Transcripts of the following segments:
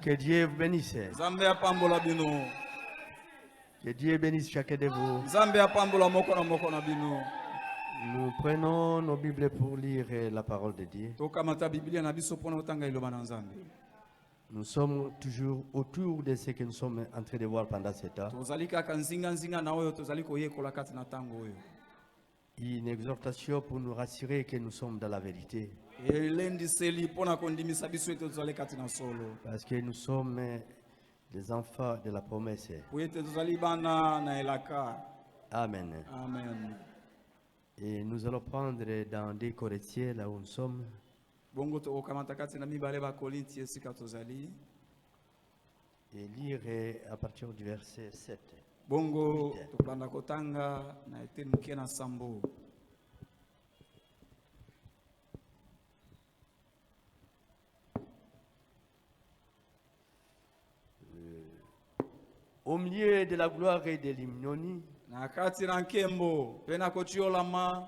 Que Dieu vous bénisse. Nzambe apambola bino. Que Dieu bénisse chacun de vous. Nzambe apambola moko na bino. Nous prenons nos Bibles pour lire la parole de Dieu. Tokamata Biblia na biso pona otanga iloba na Nzambe. Nous sommes toujours autour de ce que nous sommes en train de voir pendant ce temps. Tozali kaka nzinga na oyo tozali koyekola kati na tango oyo. Une exhortation pour nous rassurer que nous sommes dans la vérité. Elendiseli pona kondimisa biso ete tozali kati na solo. Parce que nous sommes des enfants de la promesse. Po ete tozali bana na elaka. Amen. Amen. Et nous allons prendre dans 2 Corinthiens, là où nous sommes. Bongo tokamata kati na mibale ba Korinti esika tozali. Et lire à partir du verset 7. Bongo tokanda kotanga na ete muke na sambo. Au milieu de la gloire et de l'ignominie, Na kati na nkembo pena kochiolama.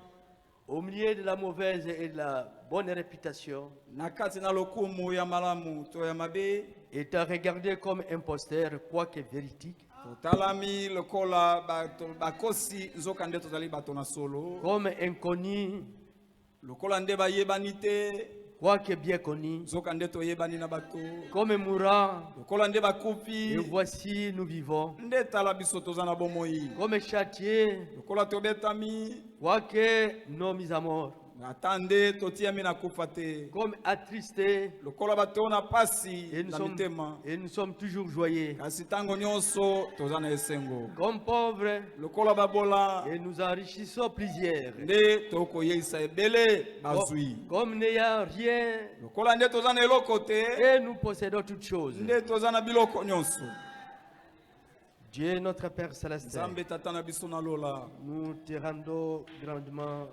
au milieu de la mauvaise et de la bonne réputation, Na kati na lokumu ya malamu to ya mabe. étant regardé comme imposteur, quoique véridique, Totalami lokola bakosi nzoka nde tozali bato na solo. comme inconnu, Lokola nde bayebani te. quoique bien connu, Nzoka nde toyebani na bato. comme mourant, Lokola nde et bakufi. voici nous vivons, Nde tala biso toza na bomoi. comme châtiés, Lokola tobetami. quoique non mis à mort, Ata nde totiami na kufa te. comme attristés, Lokola bato na pasi et nous na sommes, mitema. et nous sommes toujours joyeux, Kasi tango nyonso toza na esengo. comme pauvres, Lokola babola. et nous enrichissons plusieurs, Nde tokoyeisa ebele bazwi. comme n'ayant rien, Lokola nde toza na eloko te. et nous possédons toutes choses. Nde toza na biloko nyonso. Dieu notre Père Céleste, Nzambe tata na biso na lola. nous te rendons grandement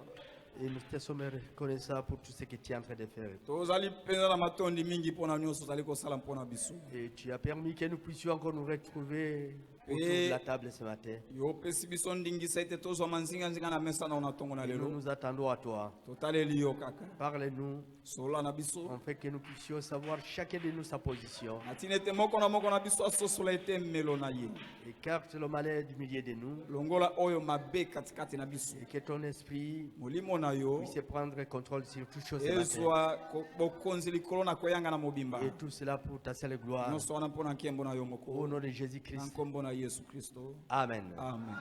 et nous te sommes reconnaissants pour tout ce que tu es en train de faire. Tozali penza na matondi mingi pona nyonso tozali kosala mpona biso. Et tu as permis que nous puissions encore nous retrouver autour de la table ce matin. Yo pesi biso ndingisa ete tozwa manzinga na mesa na onatongo na Et nous lelo. nous attendons à toi. Totaleli yo kaka. Parle-nous, Sola na biso. afin que nous puissions savoir chacun de nous sa position. Natina ete moko na biso asosola ete melo na ye. Écarte le malheur du milieu de nous Longola oyo mabe katikati na biso. et que ton esprit Molimo na yo. puisse prendre contrôle sur toutes choses ce matin. Ezwa bokonzi likolo na koyanga na mobimba. Et tout cela pour ta seule gloire. Nyonso wana mpona nkembo na yo moko. Au nom de Na Jésus-Christ. nkombo na Yesu Kristo. Amen. Amen.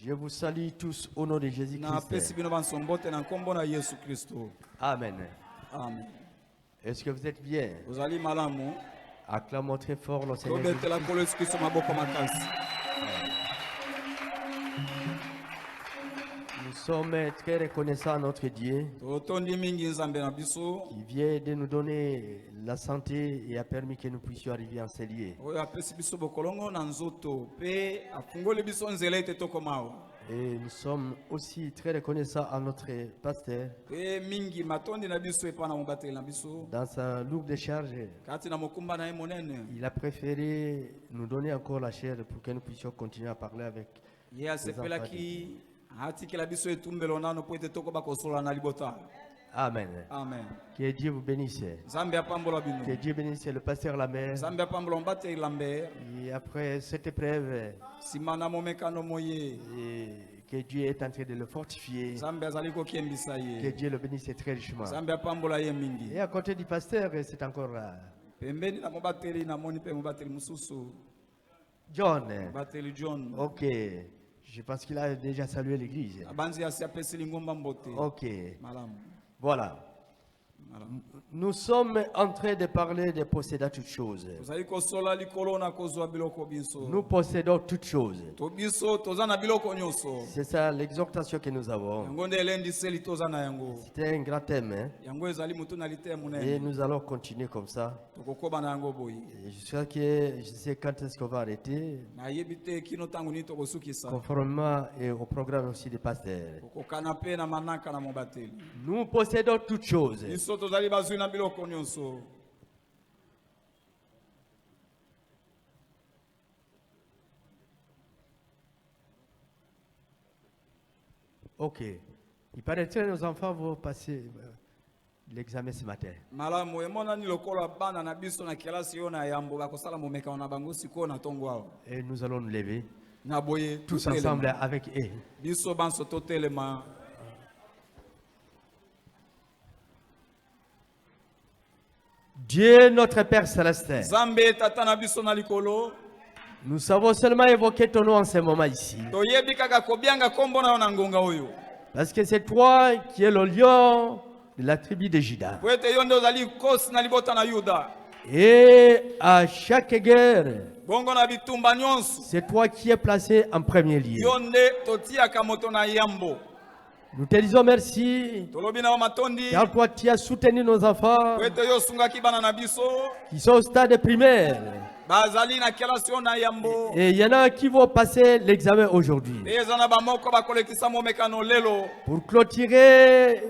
Je vous salue tous au nom de Na Jésus-Christ. pesi bino bansombote na nkombo na Yesu Kristo. Amen. Amen. Est-ce que vous êtes bien? Ozali malamu. Acclamons très fort le Seigneur. Tobetela Jésus-Christ. kolo Yesu Kristo maboko makasi. Nous sommes très reconnaissants à notre Dieu Totondi mingi nzambe na biso. qui vient de nous donner la santé et a permis que nous puissions arriver en ces lieux. Oyo apesi biso bokolongo na nzoto pe afungoli biso nzela ete tokomawa. Et nous sommes aussi très reconnaissants à notre pasteur Pe mingi matondi na biso epa na mobateli na biso. dans sa lourde charge. Kati na mokumba na ye monene. Il a préféré nous donner encore la chair pour que nous puissions continuer à parler avec. Ye asepelaki atikela biso etumbelo nano po ete tokoba kosola na libota. Amen. Amen. Que Dieu vous bénisse. Nzambe apambola bino. Que Dieu bénisse le pasteur Lambert. Nzambe apambola mbateli Lambert. Et après cette épreuve, Sima na momekano moye. et que Dieu est en train de le fortifier. Nzambe azali kokiembisa Que ye. Dieu le bénisse très richement. Nzambe apambola ye mingi. Et à côté du pasteur, c'est encore Pembeni na mobateli namoni pe mobateli mususu. John. Mobateli John. Ok. Je pense qu'il a déjà salué l'église. Abanzi asi apesi lingomba mbote. Ok. Malamu. Voilà. Malamu. Nous sommes en train de parler de posséder toutes choses. Tozali kosola likolo na kozwa biloko biso. Nous possédons toutes choses. To biso toza na biloko nyonso. C'est ça l'exhortation que nous avons. Yango nde elendiseli toza na yango. C'était un grand thème. Hein? Yango ezali mutu na lite Et munene. nous allons continuer comme ça. Tokokoba na yango boyi. Et je sais quand est-ce qu'on va arrêter, Nayebi te kino tangu nini tokosukisa. conformément et au programme aussi des pasteurs. Kokokana pe na manaka na mobateli. Nous possédons toutes choses. Biso tozali bazwi na biloko nyonso. Ok. Il paraît que nos enfants vont passer l'examen ce matin. malamu emonani lokola bana na biso na kelasi yo na yambo bakosala momeka na bango sikoyo na ntongo awa Et nous allons nous lever na boye tous ensemble avec eux. biso banso totelema. Dieu notre Père Céleste, Nzambe tata na biso na likolo nous savons seulement évoquer ton nom en ce moment ici. toyebi kaka kobianga kombo na yo na ngonga oyo Parce que c'est toi qui es le lion de la tribu de Juda. po ete yo nde ozali kosi na libota na yuda Et à chaque guerre, bongo na bitumba nyonso c'est toi qui es placé en premier lieu. yo nde totiaka moto na yambo. Nous te disons merci, Tolobi na yo matondi car toi tu as soutenu nos enfants po ete yo osungaki bana na biso qui sont au stade primaire. bazali na kelasi yo na yambo. Et il y en a qui vont passer l'examen aujourd'hui. Pe eza na bamoko bakolekisa momekano lelo Pour clôturer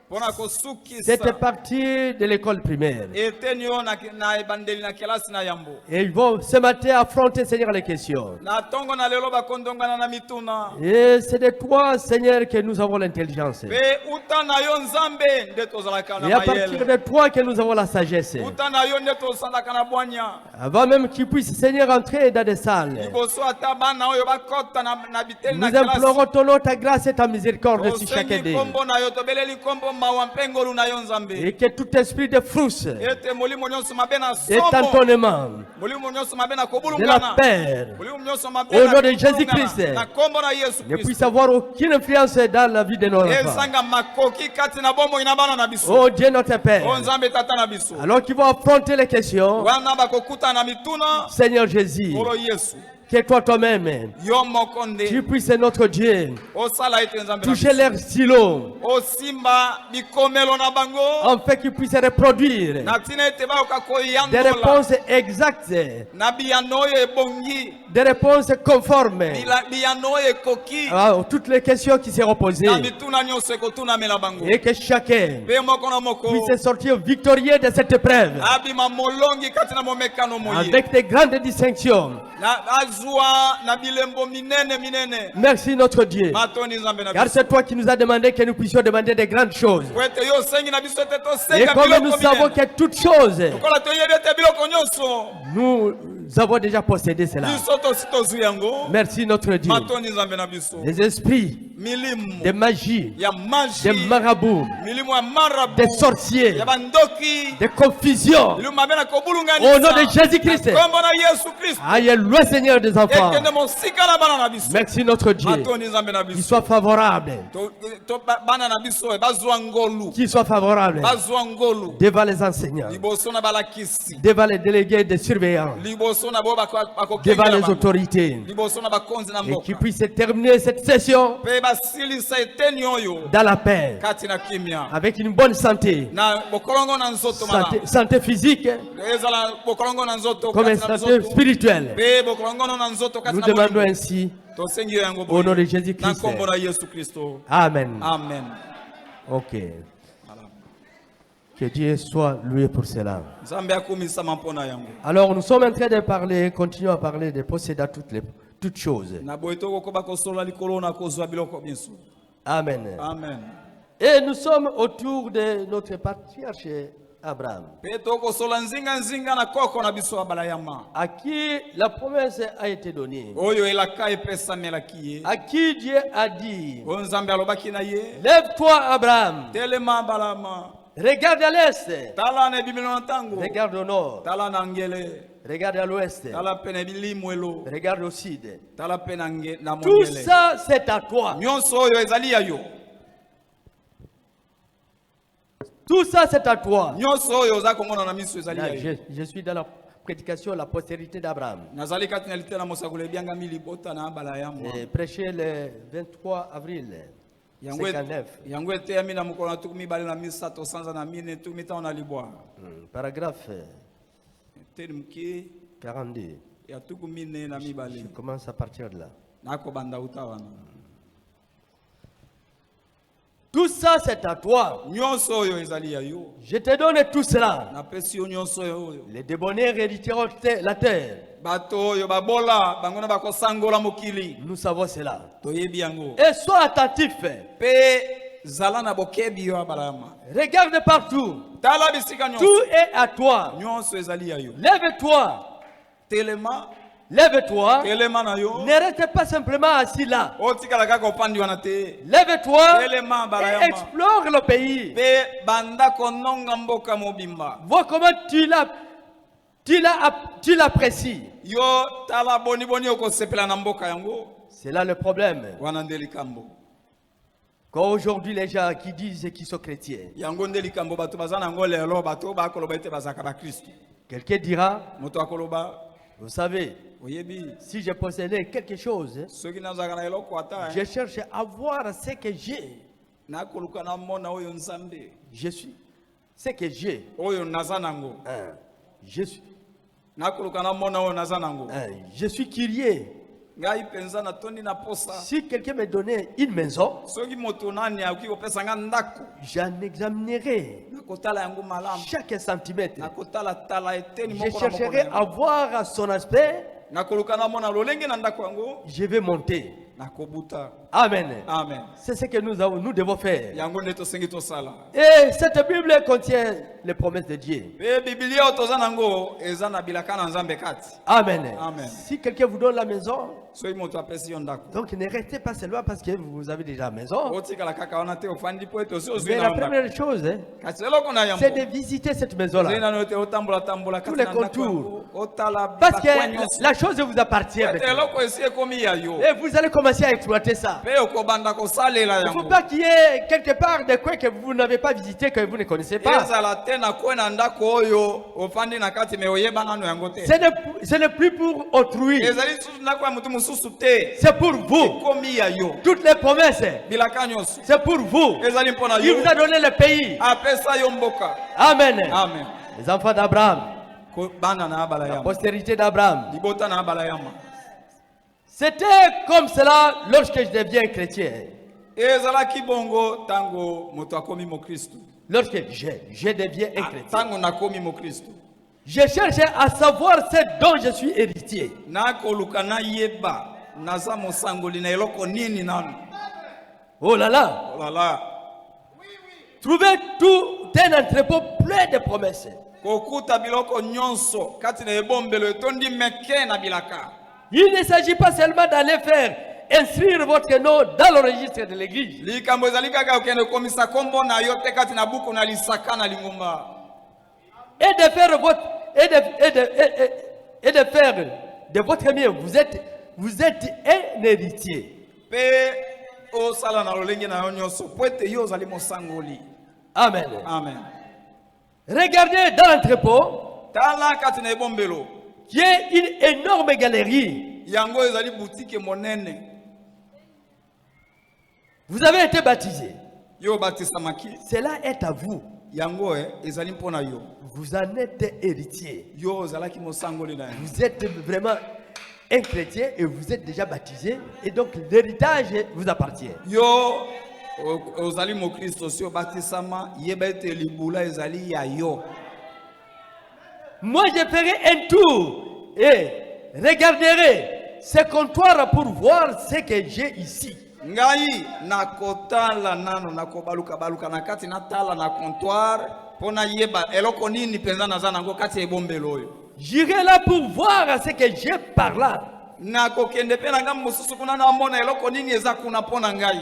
mpona kosukisa cette partie de l'école primaire. eteni yo na ebandeli na kelasi na yambo. Et ils vont ce matin affronter, Seigneur, les questions. Na ntongo na lelo bakondongana na mituna Et c'est de toi, Seigneur, que nous avons l'intelligence. pe uta na yo nzambe nde tozalaka na Et à partir mayele de toi que nous avons la sagesse. uta na yo nde tosandaka na bwanya Avant même qu'ils puissent, Seigneur, entrer dans des salles. liboso ata bana oyo bakota na biteli na Nous kelasi implorons ton nom, ta grâce et ta miséricorde sur chacun osengi d'eux. kombo na yo tobeleli kombo mawa mpengolu na yo nzambe Et que tout esprit de frousse, ete molimo nyonso mabe na de somo tâtonnement, molimo nyonso mabe na de la kobulungana peur, molimo nyonso mabe Au na nom de kobulungana. Jésus-Christ, na kombo na Yesu ne puisse Kristo avoir aucune influence dans la vie de nos enfants. ezanga makoki kati na bomoi na bana na biso Oh Dieu notre o Père, nzambe tata na biso alors qu'ils vont affronter les questions, wana bakokuta na mituna Seigneur Jésus, kolo Yesu que toi toi-même, yo moko tu nde puisses, notre Dieu, osala ete nzambe na toucher biso. leurs stylos, osimba bikomelo na bango afin qu'ils puissent reproduire na ntina ete bayoka des koyandola réponses exactes, na biyano oyo ebongi des réponses conformes biyano oyo ekoki à toutes les questions qui seront posées, na mituna nyonso ekotunamela bango et que chacun mpe moko na moko puisse sortir victorieux de cette épreuve abima molongi kati na momekano moye avec de grandes distinctions. azwa na bilembo minene minene Merci notre Dieu, matoni nzambe na car biso c'est toi qui nous as demandé que nous puissions demander de grandes choses. po ete yo osengi na biso ete Et tosenga comme nous biloko savons minene que toutes choses, lokola toyebi ete biloko nyonso nous avons déjà possédé cela. biso tosi tozwi yango Merci notre Dieu. matoni nzambe na biso Les esprits milimo de magie, ya de magie marabouts, milimo ya marabu des sorciers, ya bandoki de confusion. milimo mabe na Au nom kobulunganisa de Jésus-Christ, kombo na Yesu Kristo Alléluia Seigneur des enfants. ekende mosika na bana na biso Merci notre Dieu. matoni nzambe na Qu'il biso soit favorable, bana na biso oyo bazwa ngolu qu'il soit favorable bazwa ngolu devant les enseignants, liboso na balakisi devant les délégués des surveillants, liboso na bo devant les bakokengela autorités, liboso na bakonzi na et qui mboka puisse terminer cette session mpe basilisa eteni oyo dans la paix, kati na kimia avec une bonne santé, na bokolongo na nzoto malamu santé physique ezala bokolongo na nzoto comme kati na santé nzoto spirituelle. mpe bokolongo na nzoto kati Nous na demandons bolingo ainsi tosengi yo yango au nom de boye Jésus-Christ. na nkombo na Yesu Kristo Amen. amen. Ok. Que Dieu soit loué pour cela. Nzambe akumisama mpona yango Alors nous sommes en train de parler, continuons à parler de posséder toutes choses. na boye tokokoba kosolola likolo na kozwa biloko biso Amen. amen. Et nous sommes autour de notre patriarche Abraham, Mpe tokosolola nzinga na koko na biso abalayama à qui la promesse a été donnée, oyo elaka epesamelaki ye à qui Dieu a dit, oyo nzambe alobaki na ye lève-toi Abraham, telema balama regarde à l'est, tala na ebimelo na ntango regarde au nord, tala na ngele regarde à l'ouest, tala mpe na bilimwelo regarde au sud. tala mpe na Tout mongele ça c'est à toi. nyonso oyo ezali ya yo Tout ça c'est à toi. nyonso oyo oza komona na miso ezali Là, ya yo je suis dans la prédication la postérité d'Abraham. nazali kati na litela mosakolo ebyangami libota na abalayama Et prêché le 23 avril yango 59. yango eteyami na mokolo na tuku mibale na misato sanza na mine tuku mitano na libwa Paragraphe eteni moke 42. ya tuku mine na mibale Je commence à partir de là. nakobanda uta wana Tout ça c'est à toi. nyonso oyo ezali ya yo Je te donne tout cela. napesi yo nyonso oyo Les débonnaires hériteront la terre. bato oyo babola bango na bakosangola mokili Nous savons cela. toyebi yango Et sois attentif mpe zala na bokebi yo abalama. Regarde partout. Tala bisika Tout nyonso. est à toi. Nyonso ezali ya yo. Lève-toi. Telema, Lève-toi. telema na yo. Ne reste pas simplement assis là. Otikala kaka opandi wana te. Lève-toi Telema et balayama. explore le pays. Pe banda kononga mboka mobimba. Vois comment tu l'apprécies. Yo tala boni boni okosepela na mboka yango. C'est là le problème. Wana ndeli kambo. Quand aujourd'hui les gens qui disent qu'ils sont chrétiens, Yango ndeli kambo bato bazana ngo lelo bato ba koloba ete bazaka ba Kristo. quelqu'un dira, Moto akoloba vous savez, oyebi si je possédais quelque chose, soki nazaka na eloko ata je cherche à voir ce que j'ai. na koluka na mona oyo nzambe Je suis ce que j'ai. oyo naza nango. Je suis, Na koluka na mona oyo naza nango. je suis curieux. Ngai penza na tondi na posa. Si quelqu'un me donnait une maison, Soki moto nani akoki kopesa nga ndako. j'en examinerais Na kotala yango malamu. chaque centimètre. Na kotala tala eteni Je moko na moko. chercherai à voir son aspect. Na koluka na mona lolenge na ndako yango. Je vais monter. Na kobuta. Amen. Amen. C'est ce que nous devons faire. Yango nde tosengi tosala. Et cette Bible contient les promesses de Dieu. Pe Biblia oyo toza nango eza na bilaka na Nzambe kati. Amen. Amen. Si quelqu'un vous donne la maison, Soki moto apesi yo ndako. donc ne restez pas seulement parce que vous avez déjà la maison. Otikala kaka wana te ofandi po ete osi ozwi Mais na la ndako. première chose, Kasi eloko na yango. c'est de visiter cette maison-là. Zena no te otambola tambola Tous kati les na ndako contours. yango. Otala Parce que bakwa nyonso. la chose vous appartient. Ete maintenant. eloko esi ekomi ya yo. Et vous allez commencer à exploiter ça. Pe okobanda kosalela Il ne faut yango. pas qu'il y ait quelque part des coins que vous n'avez pas visité, que vous ne connaissez pas. Ezala te na kwe na ndako oyo ofandi na kati me oyeba nano yango te. Ce n'est plus pour autrui. Ezali susu ndako ya mutu mususu te. C'est pour vous. Ekomi ya yo. Toutes les promesses, Bilaka nyonso. c'est pour vous. Ezali mpona Il yo. vous a donné le pays. Apesa yo mboka. Amen. Amen. Les enfants d'Abraham, Ko bana na abala la yama. postérité d'Abraham. Libota na abala yama. C'était comme cela lorsque je deviens chrétien. Ezalaki bongo tango moto akomi mo Kristo. Lorsque je deviens un chrétien. Tango nakomi mo Kristo. Je cherche à savoir ce dont je suis héritier. Na koluka na yeba naza mosangoli na eloko nini nanu. Oh là là. Oh là là. Trouvez tout un entrepôt plein de promesses. Kokuta biloko nyonso kati na ebombelo etondi meke na bilaka. Il ne s'agit pas seulement d'aller faire inscrire votre nom dans le registre de l'église. Likambo ezali kaka okende komisa kombo na yo te kati na buku na lisaka na lingomba. Et de faire votre et de faire de votre mieux. Vous êtes un héritier. Pe osala na lolenge na yo nyonso po ete yo ozali mosangoli. Amen. Amen. Regardez dans l'entrepôt Tala kati na ebombelo. qui est une énorme galerie. Yango ezali boutique monene. Vous avez été baptisé. Yo batisamaki. Cela est à vous. Yango ezali mpona yo. Vous en êtes héritier. Yo ozalaki mosangoli na yo. Vous êtes vraiment un chrétien et vous êtes déjà baptisé. Et donc l'héritage vous appartient. Yo ozali mo Kristo si obatisama yeba ete libula ezali ya yo. Moi, je ferai un tour et regarderai ce comptoir pour voir ce que j'ai ici. Ngai nakotala nano nakobaluka baluka na kati natala na comptoir pona yeba eloko nini penza naza nango kati ebombelo oyo. J'irai là pour voir ce que j'ai par là. Nakokende pe na ngambo mosusu kuna na mona eloko nini eza kuna pona ngai.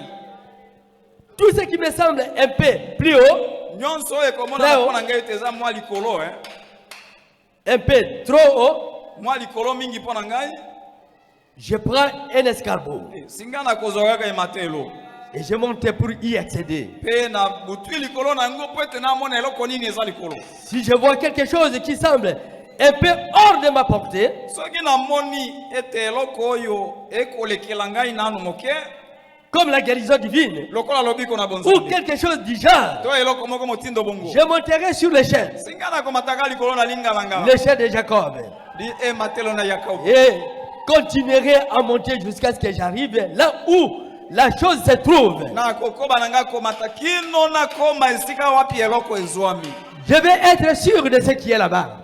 Tout ce qui me semble un peu plus haut, Nyonso ekomona pona ngai teza mwa likolo un peu trop haut, mwa likolo mingi pona ngai. je prends un escargot Singa na kozwaka ematelo. et je monte pour y accéder. Pe na butu likolo na ngo po ete na mona eloko nini eza likolo. Si je vois quelque chose qui semble un peu hors de ma portée, Soki na moni ete eloko oyo ekolekela ngai nanu moke comme la guérison divine, lokola lobiko na ou bonzambe. quelque chose du genre, To eloko moko motindo bongo. je monterai sur l'échelle, Singa na komataka likolo na lingala. l'échelle de Jacob, Di matelo na Yakob. et continuerai à monter jusqu'à ce que j'arrive là où la chose se trouve. Na kokoba na nga komata kino na koma esika wapi eloko ezwami. Je vais être sûr de ce qui est là-bas.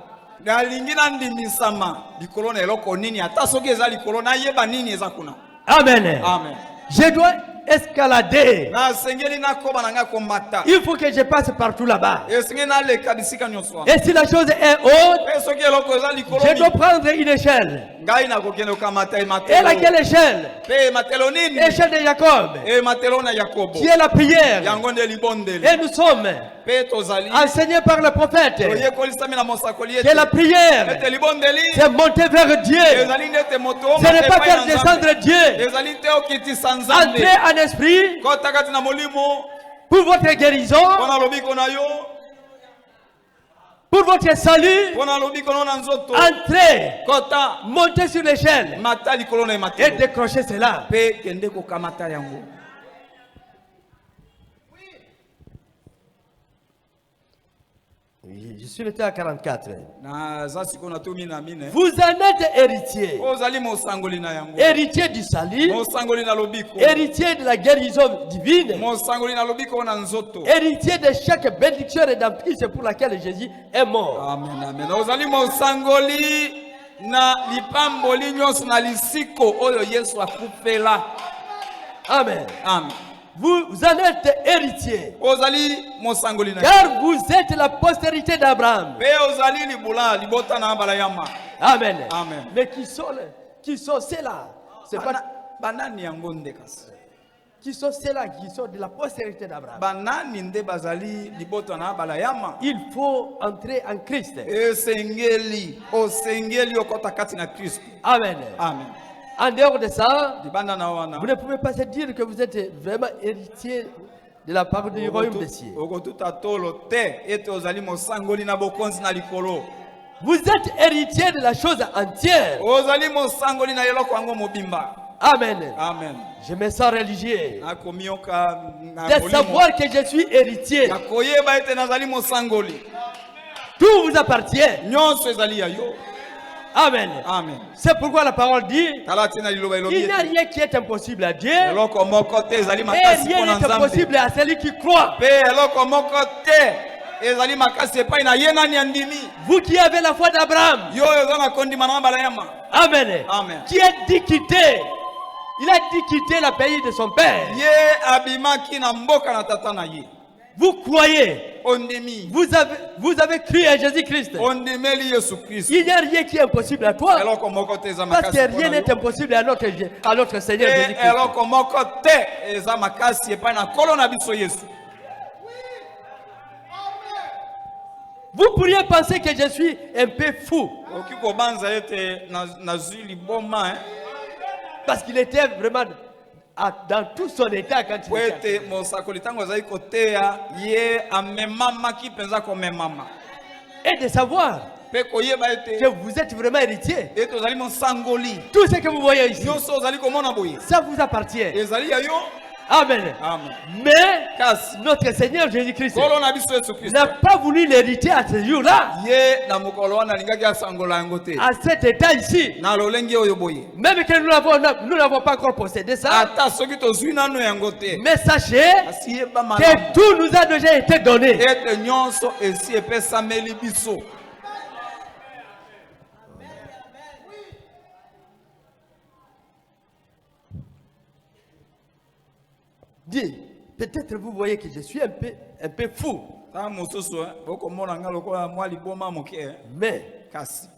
Na lingi na ndimisama likolo na eloko nini ata soki eza likolo na yeba nini eza kuna. Amen. Amen. Je dois escalader. nasengeli nakoba na ngai komata Il faut que je passe partout là-bas. esengeli naleka bisika nyonso wana. Et si la chose est haute, Mpe soki eloko eza likolo je dois mingi, prendre une échelle. ngai nakokende kokamata Et ematelo laquelle échelle? mpe ematelo nini L'échelle de Jacob, ematelo na yakobo qui est la prière. yango nde libondeli Et nous sommes mpe tozali enseignés par le prophète toyekolisami na mosakoli que la ete prière, ete libondeli c'est monter vers Dieu. ezali ndete moto Ce n'est pas faire descendre Dieu. ezali te okitisa nzambe Entrez en esprit kota kati na molimo pour votre guérison, mpona lobiko na yo pour votre salut. mpona lobiko na nzoto Entrez, kota montez sur l'échelle mata likolo na et ematelo décrochez cela. mpe kende kokamata yango. Oui, je suis le à 44. naza sikoyo natomi na mine Vous en êtes héritier. ozali mosangoli na yango Héritier du salut, mosangoli na lobiko héritier de la guérison divine, mosangoli na lobiko na nzoto. héritier de chaque bénédiction rédemptrice pour laquelle Jésus est mort. Amen, amen. ozali mosangoli na lipamboli nyonso na lisiko oyo yesu akufela. Amen. Amen. Vous en êtes héritier, ozali mosangoli na car vous êtes la postérité d'Abraham. mpe ozali libula libota na bala yama. Amen. Amen. Mais qui sont ceux-là? C'est pas banani yango nde kasi qui sont ceux-là qui sont de la postérité d'Abraham. banani nde bazali libota na bala yama. Il faut entrer en Christ. osengeli okota kati na kristo. Amen. Amen. En dehors de ça, libanda na wana vous ne pouvez pas se dire que vous êtes vraiment héritier de la part du royaume des cieux. okotuta tolo te ete ozali mosangoli na bokonzi na likolo. Vous êtes héritier de la chose entière. ozali mosangoli na eloko yango mobimba. Amen. Amen. Je me sens religieux nakomioka na de molimo savoir que je suis héritier. ya koyeba ete nazali mosangoli. Tout vous appartient. nyonso ezali ya yo. Amen. Amen. C'est pourquoi la parole dit, tala tina liloba il elobi n'y a ete rien qui est impossible à Dieu. eloko moko te ezali Et makasi rien mpona n'est nzambe. impossible à celui qui croit. mpe eloko moko te ezali makasi epai na ye nani andimi. Vous qui avez la foi d'Abraham. yo oyo oza na kondima na mabala yama. Amen. Amen. Qui a dit quitter. Il a dit quitter le pays de son père. ye abimaki na mboka na tata na ye. Vous croyez. ondimi. Vous avez cru à Jésus-Christ. ondimeli yesu kristo. Il n'y a rien qui est impossible à toi. eloko moko te eza Parce makasi que mpona rien n'est yo. impossible à notre Seigneur E Jésus-Christ. eloko moko te eza makasi epai na nkolo na biso yesu. Vous pourriez penser que je suis un peu fou. okoki kobanza ete nazwi liboma Parce qu'il était vraiment dans tout son état quand po il ete était. mosakoli ntango azali koteya ye amemamaki mpenza komemama. Et de savoir mpe koyeba que ete vous êtes vraiment héritier. ete ozali mosangoli. Tout ce que vous voyez ici, nyonso ozali komona boye ça vous appartient. ezali ya yo. Amen. Amen. Mais kasi notre Seigneur Jésus-Christ nkolo na biso yesu kristo n'a pas voulu l'hériter à ce jour-là, ye na mokolo wana alingaki asangola yango te à cet état ici. na lolenge oyo boye. Même que nous n'avons pas encore possédé ça. ata soki tozwi nano yango te Mais sachez kasi yeba que malamu tout nous a déjà été donné. ete nyonso esi epesameli biso. Dis, peut-être vous voyez que je suis un peu fou. ntango mosusu bokomona nga lokola mwa liboma moke Mais kasi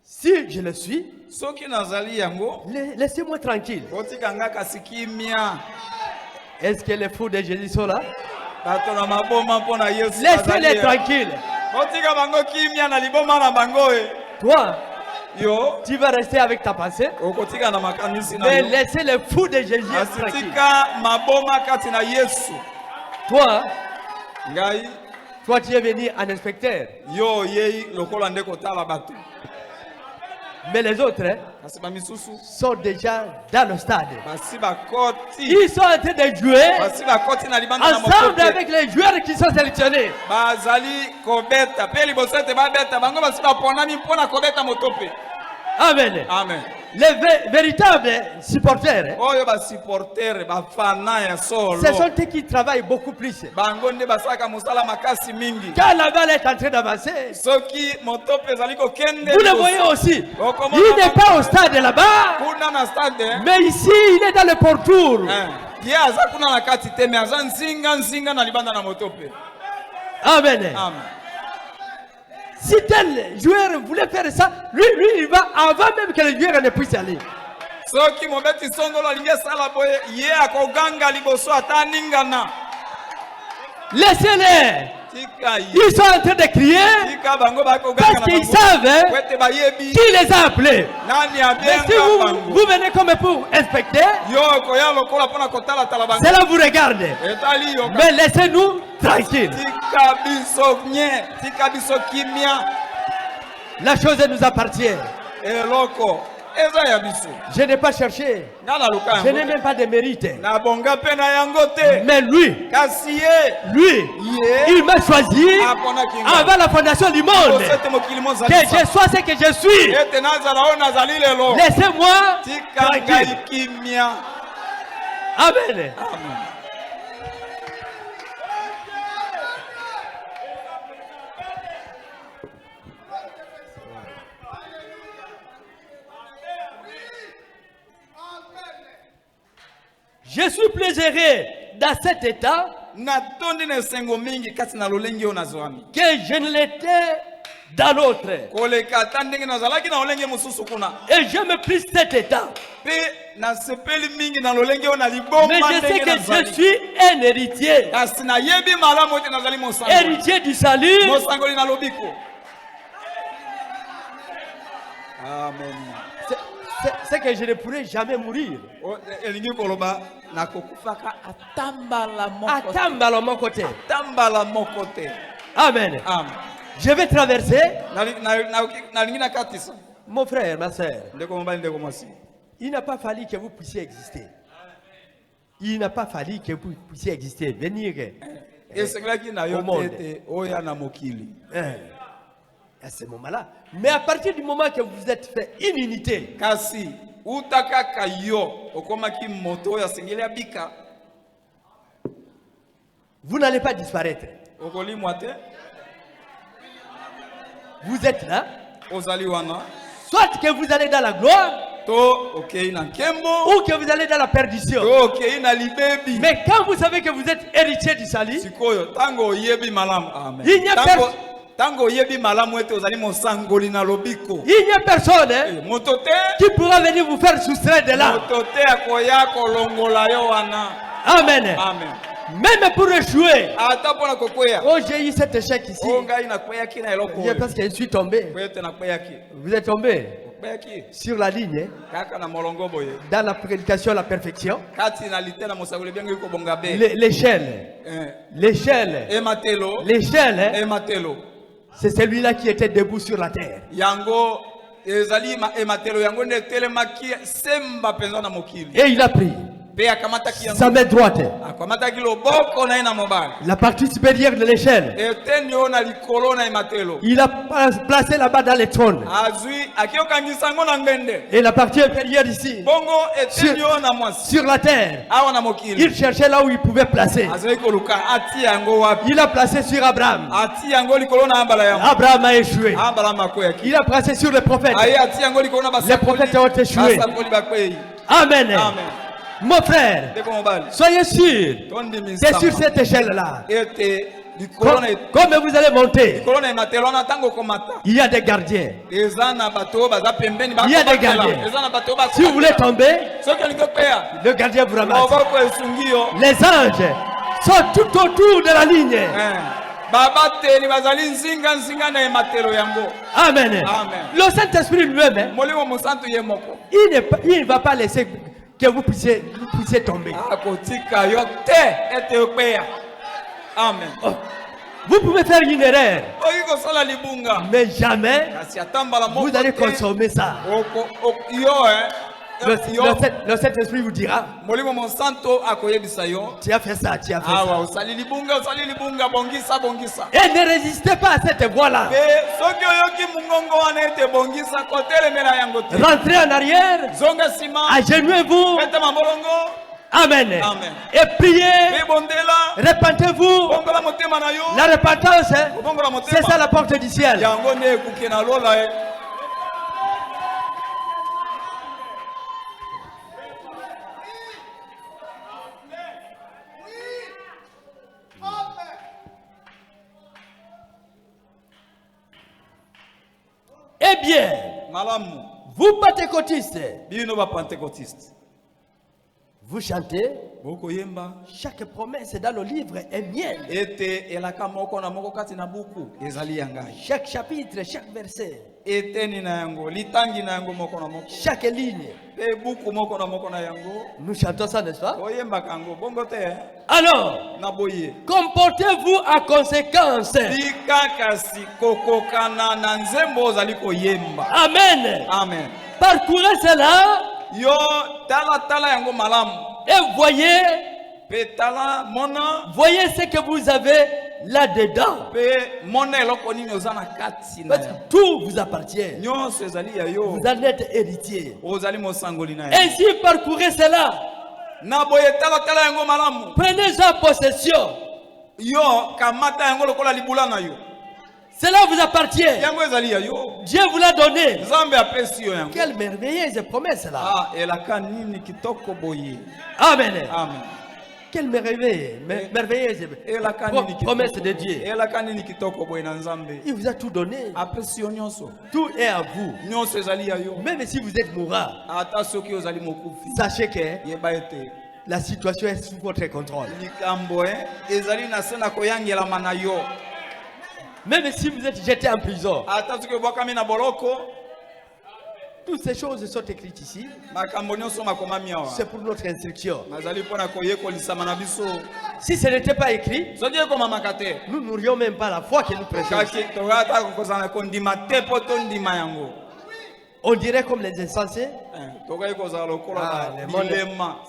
si je le suis, soki nazali yango laissez-moi tranquille. otika nga kasi kimia. Est-ce que les fous de Jésus sont là? bato na maboma mpo na yesu Laissez-les tranquilles. otika bango kimia na liboma na bango e. Toi, yo tu vas rester avec ta pensée. okotika na makanisi na Mais yo. laissez les fous de Jésus kasi tranquilles. tika maboma kati na yesu. Toi, ngai tu es venu en inspecteur. yo oyei lokola nde kotala bato. Mais les autres kasi bamisusu sont déjà dans le stade. basi bakoti Ils sont en train de jouer basi bakoti na libanda na ensemble mokote. avec les joueurs qui sont sélectionnés. bazali kobeta mpe liboso ete babeta bango basi baponami mpona kobeta motope. Amen. Amen. Les véritables supporters, oyo basupportere bafana ya solo ce sont eux qui travaillent beaucoup plus. bango nde basalaka mosala makasi mingi. Quand la balle est en train d'avancer, soki motope ezali kokende vous le voyez aussi. Comment Il n'est pas au stade là-bas, kuna na stade mais ici, il est dans le pourtour. Ye aza kuna na kati te me aza nzinga na libanda na moto pe. Amen. Amen. Si tel joueur voulait faire ça, lui il va avant même que le joueur ne puisse aller. Soki mobeti songolo alingi sala boye ye akoganga liboso ataningana. Laissez-les. Ils sont en train de crier parce qu'ils savent qui les a appelés. Mais si vous venez comme pour inspecter, cela vous regarde. Mais laissez-nous tranquilles. La chose nous appartient. Je n'ai pas cherché. Je n'ai même pas de mérite. Mais lui, il m'a choisi avant la fondation du monde. Que je sois ce que je suis. Laissez-moi tranquille. Amen. Je suis plus heureux dans cet état que je ne l'étais dans l'autre. Et j'aime plus cet état. Mais je sais que je suis un héritier. Héritier du salut. Amen. C'est que je ne pourrai jamais mourir. Atambala mon côté. Amen. Je vais traverser. Mon frère, ma soeur. Il n'a pas fallu que vous puissiez exister. Il n'a pas fallu que vous puissiez exister. Venir au monde. À ce moment-là. Mais à partir du moment que vous êtes fait une unité, vous n'allez pas disparaître. Vous êtes là. Soit que vous allez dans la gloire, ou que vous allez dans la perdition. Mais quand vous savez que vous êtes héritier du salut, il n'y a personne. Il n'y a personne qui pourra venir vous faire soustraire de là. Amen. Même pour échouer. Oh, j'ai eu cet échec ici. Parce que je suis tombé. Vous êtes tombé sur la ligne. Dans la prédication, la perfection. L'échelle. L'échelle. L'échelle. C'est celui-là qui était debout sur la terre. Et il a pris sa main droite, la partie supérieure de l'échelle. Il a placé là-bas dans les trônes. Et la partie inférieure ici, sur la terre, il cherchait là où il pouvait placer. Il a placé sur Abraham. Abraham a échoué. Il a placé sur les prophètes. Les prophètes ont échoué. Amen. Mon frère, soyez sûr, c'est sur cette échelle-là. Comme vous allez monter, il y a des gardiens. Il y a des gardiens. Si vous voulez tomber, le gardien vous ramasse. Les anges sont tout autour de la ligne. Amen. Le Saint-Esprit lui-même, il ne va pas laisser que vous puissiez tomber. Amen. Oh, vous pouvez faire une erreur, mais jamais vous allez consommer ça. Le Saint-Esprit vous dira, tu as fait ça, tu as fait ça. Et ne résistez pas à cette voie-là. Rentrez en arrière, agenouillez-vous. Amen. Et priez, repentez-vous. La repentance, c'est ça la porte du ciel. Eh bien, vous pentecôtistes, vous chantez, chaque promesse dans le livre est mienne. Chaque chapitre, chaque verset, chaque ligne. Nous chantons ça, n'est-ce pas? Alors, comportez-vous en conséquence. Amen. Amen. Parcourez cela. Et voyez ce que vous avez là-dedans. Parce que tout vous appartient. Vous allez être héritier. Ainsi parcourez cela. Prenez-en possession. Cela vous appartient. Dieu vous l'a donné. Quelle merveilleuse promesse là. Amen. Amen. Quelle merveilleuse promesse de Dieu. Il vous a tout donné. Tout est à vous. Même si vous êtes mourant, sachez que la situation est sous votre contrôle. Même si vous êtes jeté en prison, toutes ces choses sont écrites ici. C'est pour notre instruction. Si ce n'était pas écrit, nous n'aurions même pas la foi que nous prêchons. On dirait comme les insensés.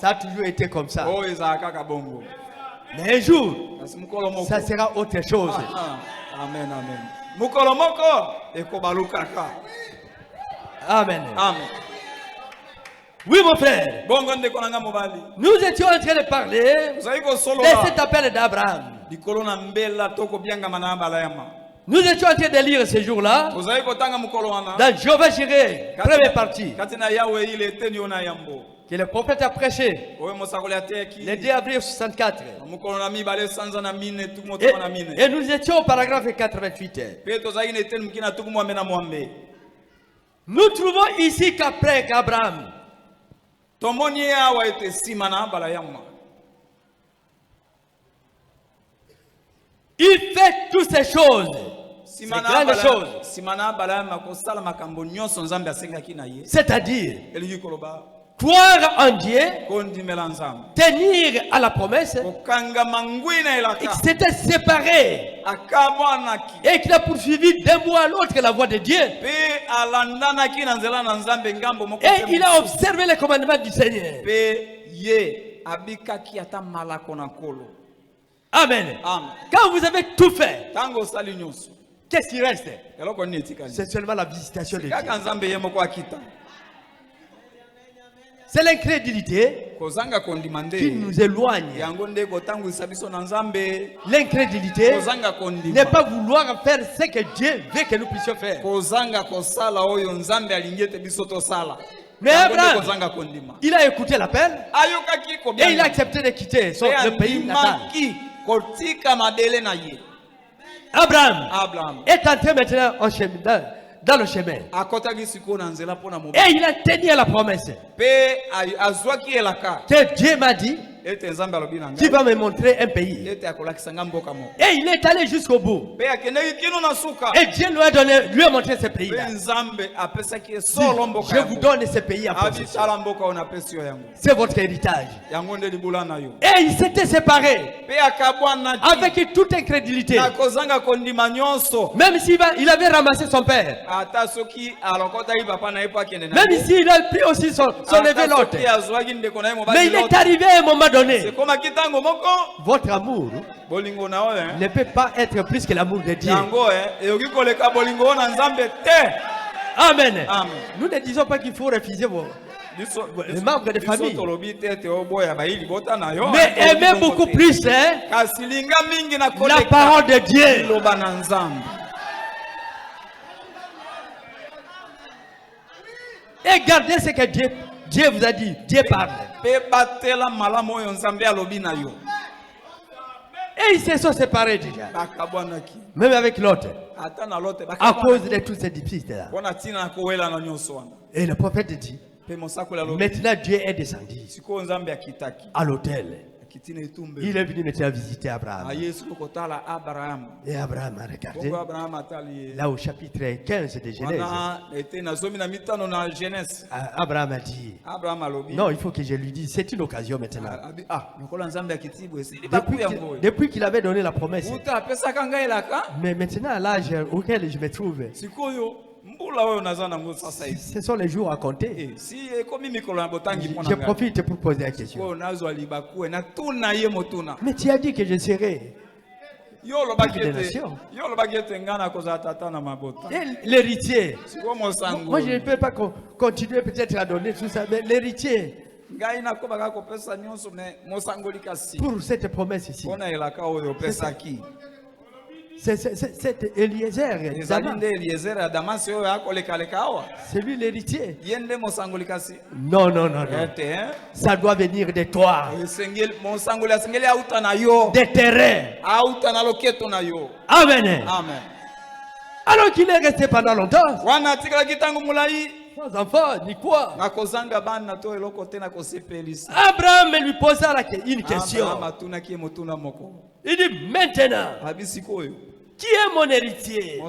Ça a toujours été comme ça. Mais un jour, ça sera autre chose. Amen, amen. Amen. Amen. Oui, mon frère. Nous étions en train de parler de cet appel d'Abraham. Nous étions en train de lire ce jour-là dans Jéhovah Jireh, première partie, que le prophète a prêché le 2 avril 64. Et nous étions au paragraphe 88. Nous trouvons ici qu'après qu'Abraham il fait toutes ces choses, ces grandes choses, c'est-à-dire croire en Dieu, tenir à la promesse, et qu'il s'était séparé et qu'il a poursuivi d'un bout à l'autre la voie de Dieu. Et il a observé les commandements du Seigneur. Amen. Quand vous avez tout fait, qu'est-ce qui reste? C'est seulement la visitation de Dieu. C'est l'incrédulité qui nous éloigne. L'incrédulité n'est pas vouloir faire ce que Dieu veut que nous puissions faire. Mais Abraham, il a écouté l'appel et il a accepté de quitter le pays natal. Abraham est entré maintenant dans le chemin. Et il a tenu à la promesse. Que Dieu m'a dit, tu vas me montrer un pays. Et il est allé jusqu'au bout. Et Dieu lui a montré ce pays-là. Je vous donne ce pays à possession. C'est votre héritage. Et il s'était séparé avec toute incrédulité. Même s'il avait ramassé son père. Même s'il a pris aussi son éveil l'autre. Mais il est arrivé à un moment donné. Votre amour ne peut pas être plus que l'amour de Dieu. Amen. Nous ne disons pas qu'il faut refuser les membres de famille. Mais aimez beaucoup plus la parole de Dieu. Et gardez ce que Dieu vous a dit. Dieu parle. Et ils se sont séparés déjà. Même avec l'autre. À cause de toutes ces difficultés-là. Et le prophète dit, maintenant Dieu est descendu à l'autel. Il est venu maintenant visiter Abraham. Et Abraham a regardé. Là au chapitre 15 de Genèse. Abraham a dit, non, il faut que je lui dise, c'est une occasion maintenant. Depuis qu'il avait donné la promesse. Mais maintenant, à l'âge auquel je me trouve, ce sont les jours à compter. Je profite pour poser la question. Mais tu as dit que je serai l'héritier. Moi, je ne peux pas continuer peut-être à donner tout ça, mais l'héritier. Pour cette promesse ici. C'est Eliezer. C'est lui l'héritier. Non, non, non, non. Ça doit venir de toi. Des terrains. Amen. Alors qu'il est resté pendant longtemps. Sans enfants, ni quoi. Abraham lui posa une question. Il dit maintenant, qui est mon héritier?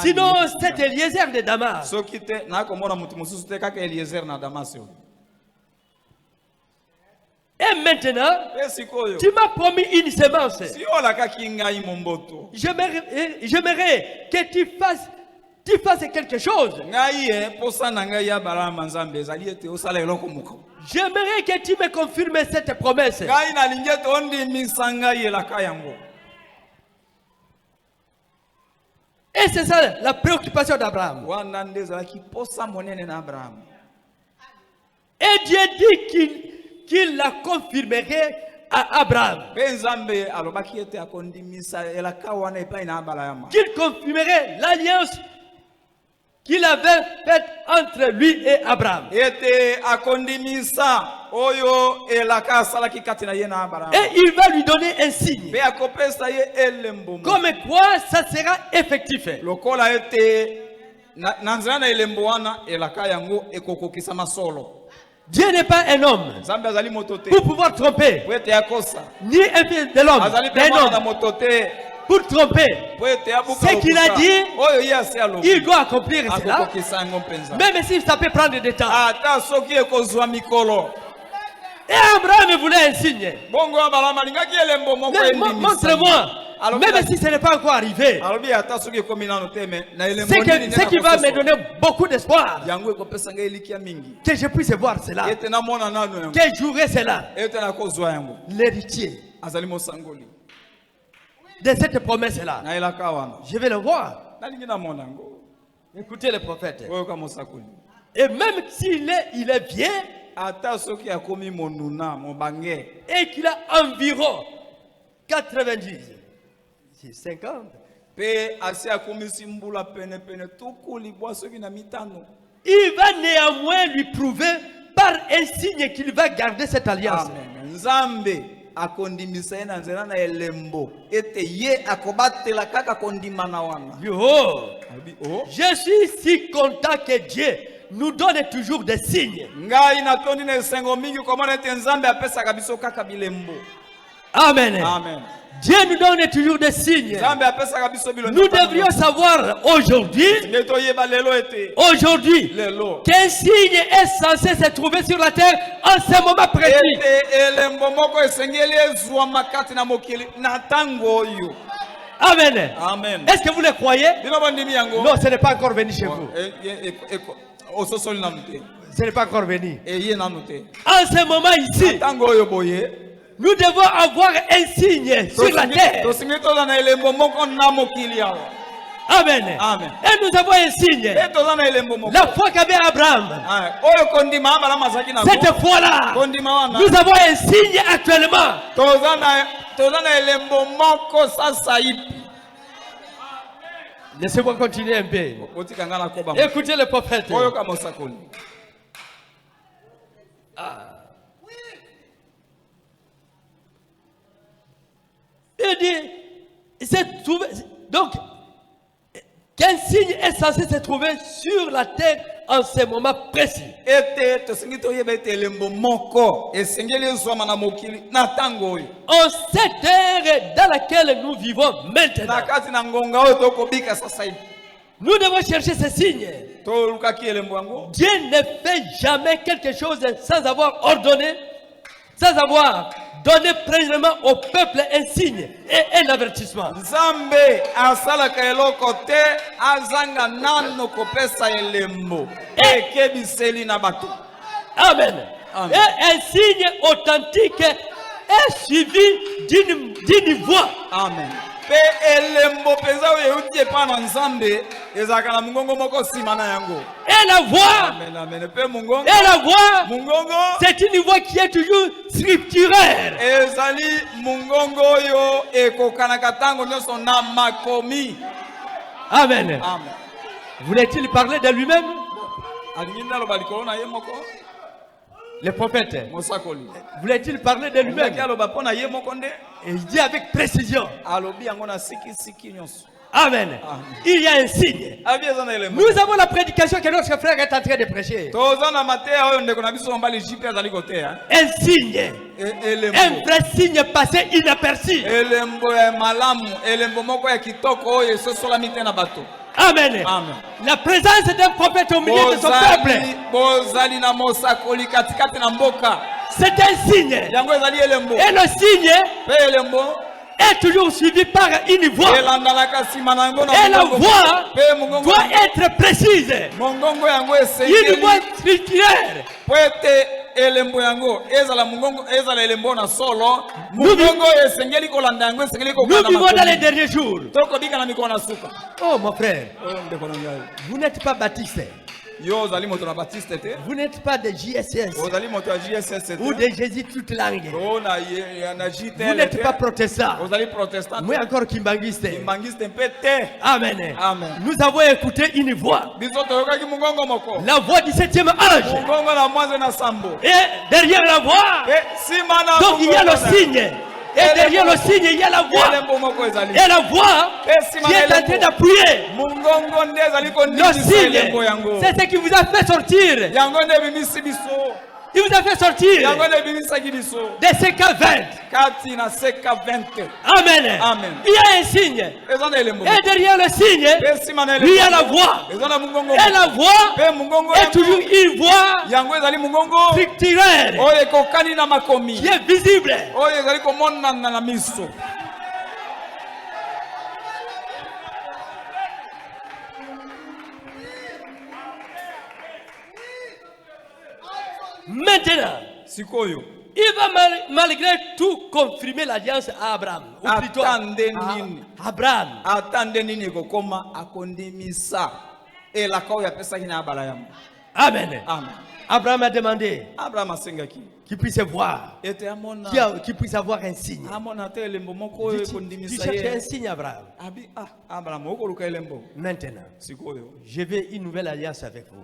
Sinon, c'est Eliezer de Damas. Et maintenant, tu m'as promis une semence. J'aimerais que tu fasses quelque chose. J'aimerais que tu me confirmes cette promesse. Et c'est ça la préoccupation d'Abraham. Et Dieu dit qu'il la confirmerait à Abraham. Qu'il confirmerait l'alliance qu'il avait faite entre lui et Abraham. Et il va lui donner un signe. Comme quoi ça sera effectif. Dieu n'est pas un homme pour pouvoir tromper. Ni un fils de l'homme, d'un homme pour tromper. Ce qu'il a dit, il doit accomplir cela. Même si ça peut prendre du temps. Et Abraham voulait un signe. Montre-moi. Même si ce n'est pas encore arrivé. Ce qui va me donner beaucoup d'espoir. Que je puisse voir cela. Que j'aurai cela. L'héritier de cette promesse-là. Je vais le voir. Écoutez le prophète. Et même s'il est vieux, et qu'il a environ 90, 50, il va néanmoins lui prouver par un signe qu'il va garder cette alliance. Amen. Je suis si content que Dieu nous donne toujours des signes. Amen. Amen. Dieu nous donne toujours des signes. Nous devrions savoir aujourd'hui qu'un signe est censé se trouver sur la terre en ce moment précis. Amen. Amen. Est-ce que vous le croyez? Non, ce n'est pas encore venu chez vous. Ce n'est pas encore venu. En ce moment ici, nous devons avoir un signe sur la terre. Amen. Amen. Et nous avons un signe. La foi qu'avait Abraham. Cette foi-là, nous avons un signe actuellement. Laissez-moi continuer un peu. Écoutez le prophète. dit, donc, qu'un signe est censé se trouver sur la terre en ce moment précis. En cette ère dans laquelle nous vivons maintenant, nous devons chercher ce signe. Dieu ne fait jamais quelque chose sans avoir ordonné, sans avoir donné premièrement au peuple un signe et un avertissement. Amen. Amen. Et un signe authentique est suivi d'une voix. Amen. Et la voix, c'est une voix qui est toujours scripturaire. Amen. Voulait-il parler de lui-même? Le prophète, voulait-il parler de lui-même? Et il dit avec précision. Amen. Il y a un signe. Nous avons la prédication que notre frère est en train de prêcher. Un signe. Un vrai signe passé inaperçu. Amen. Amen. La présence d'un prophète au milieu de son peuple. C'est un signe. Et le signe est toujours suivi par une voix. Et la voix doit être précise. Une voix structurelle. Nous vivons dans les derniers jours. Oh mon frère, vous n'êtes pas baptiste. Vous n'êtes pas de JSS ou de Jésus toute langue. Vous n'êtes pas protestant. Moi encore kimbangiste. Amen. Amen. Nous avons écouté une voix. La voix du 7e âge. Et derrière la voix, donc il y a le signe. Et derrière le signe, il y a la voix. Et la voix qui est en train d'appuyer. Le signe, c'est ce qui vous a fait sortir. Il vous a fait sortir de CK20. Amen. Amen. Il y a un signe. Et derrière le signe, il y a la voix. Et la voix est toujours une voix structurelle qui est visible. Maintenant, il va malgré tout confirmer l'alliance à Abraham. Ou plutôt à Abraham. Amen. Amen. Abraham a demandé qu'il puisse voir, qu'il puisse avoir un signe. Tu cherches un signe, Abraham. Maintenant, je veux une nouvelle alliance avec vous.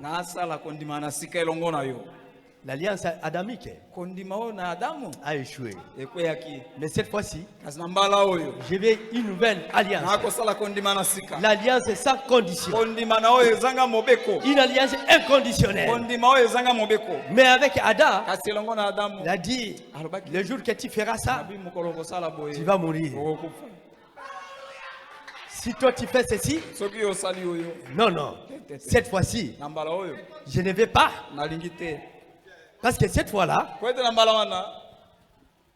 L'alliance adamique a échoué. Mais cette fois-ci, je veux une nouvelle alliance. L'alliance sans condition. Une alliance inconditionnelle. Mais avec Adam, il a dit, le jour que tu feras ça, tu vas mourir. Si toi tu fais ceci, non, non. Cette fois-ci, je ne vais pas. Parce que cette fois-là,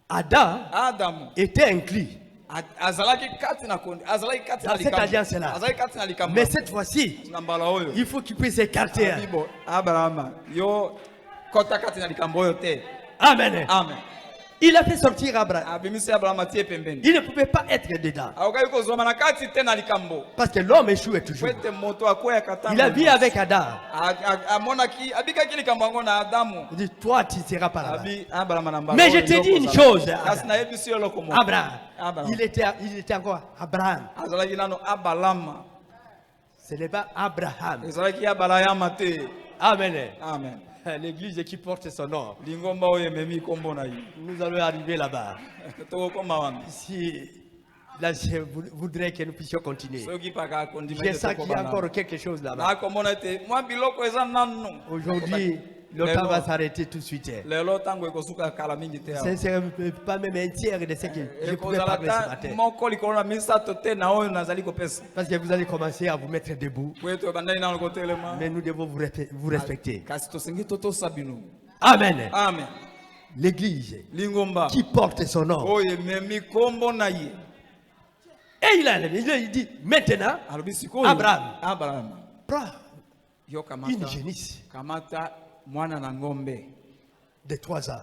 Adam était inclus dans cette alliance-là. Mais cette fois-ci, il faut qu'il puisse s'écarter. Amen. Amen. Il a fait sortir Abraham. Il ne pouvait pas être dedans. Parce que l'homme échoue toujours. Il a vu avec Adam. Il dit, toi tu ne seras pas là. Mais je te dis une chose. Abraham. Il était encore Abraham. Ce n'est pas Abraham. Amen. Amen. L'église qui porte son nom. Nous allons arriver là-bas. Si Là, je voudrais que nous puissions continuer. Je sens qu'il y a encore quelque chose là-bas. Aujourd'hui, le temps va s'arrêter tout de suite. C'est pas même un tiers de ce que je pouvais parler ce matin. Parce que vous allez commencer à vous mettre debout. Mais nous devons vous respecter. Amen. Amen. L'église qui porte son nom. Et il dit maintenant, Abraham prend une génisse de 3 ans,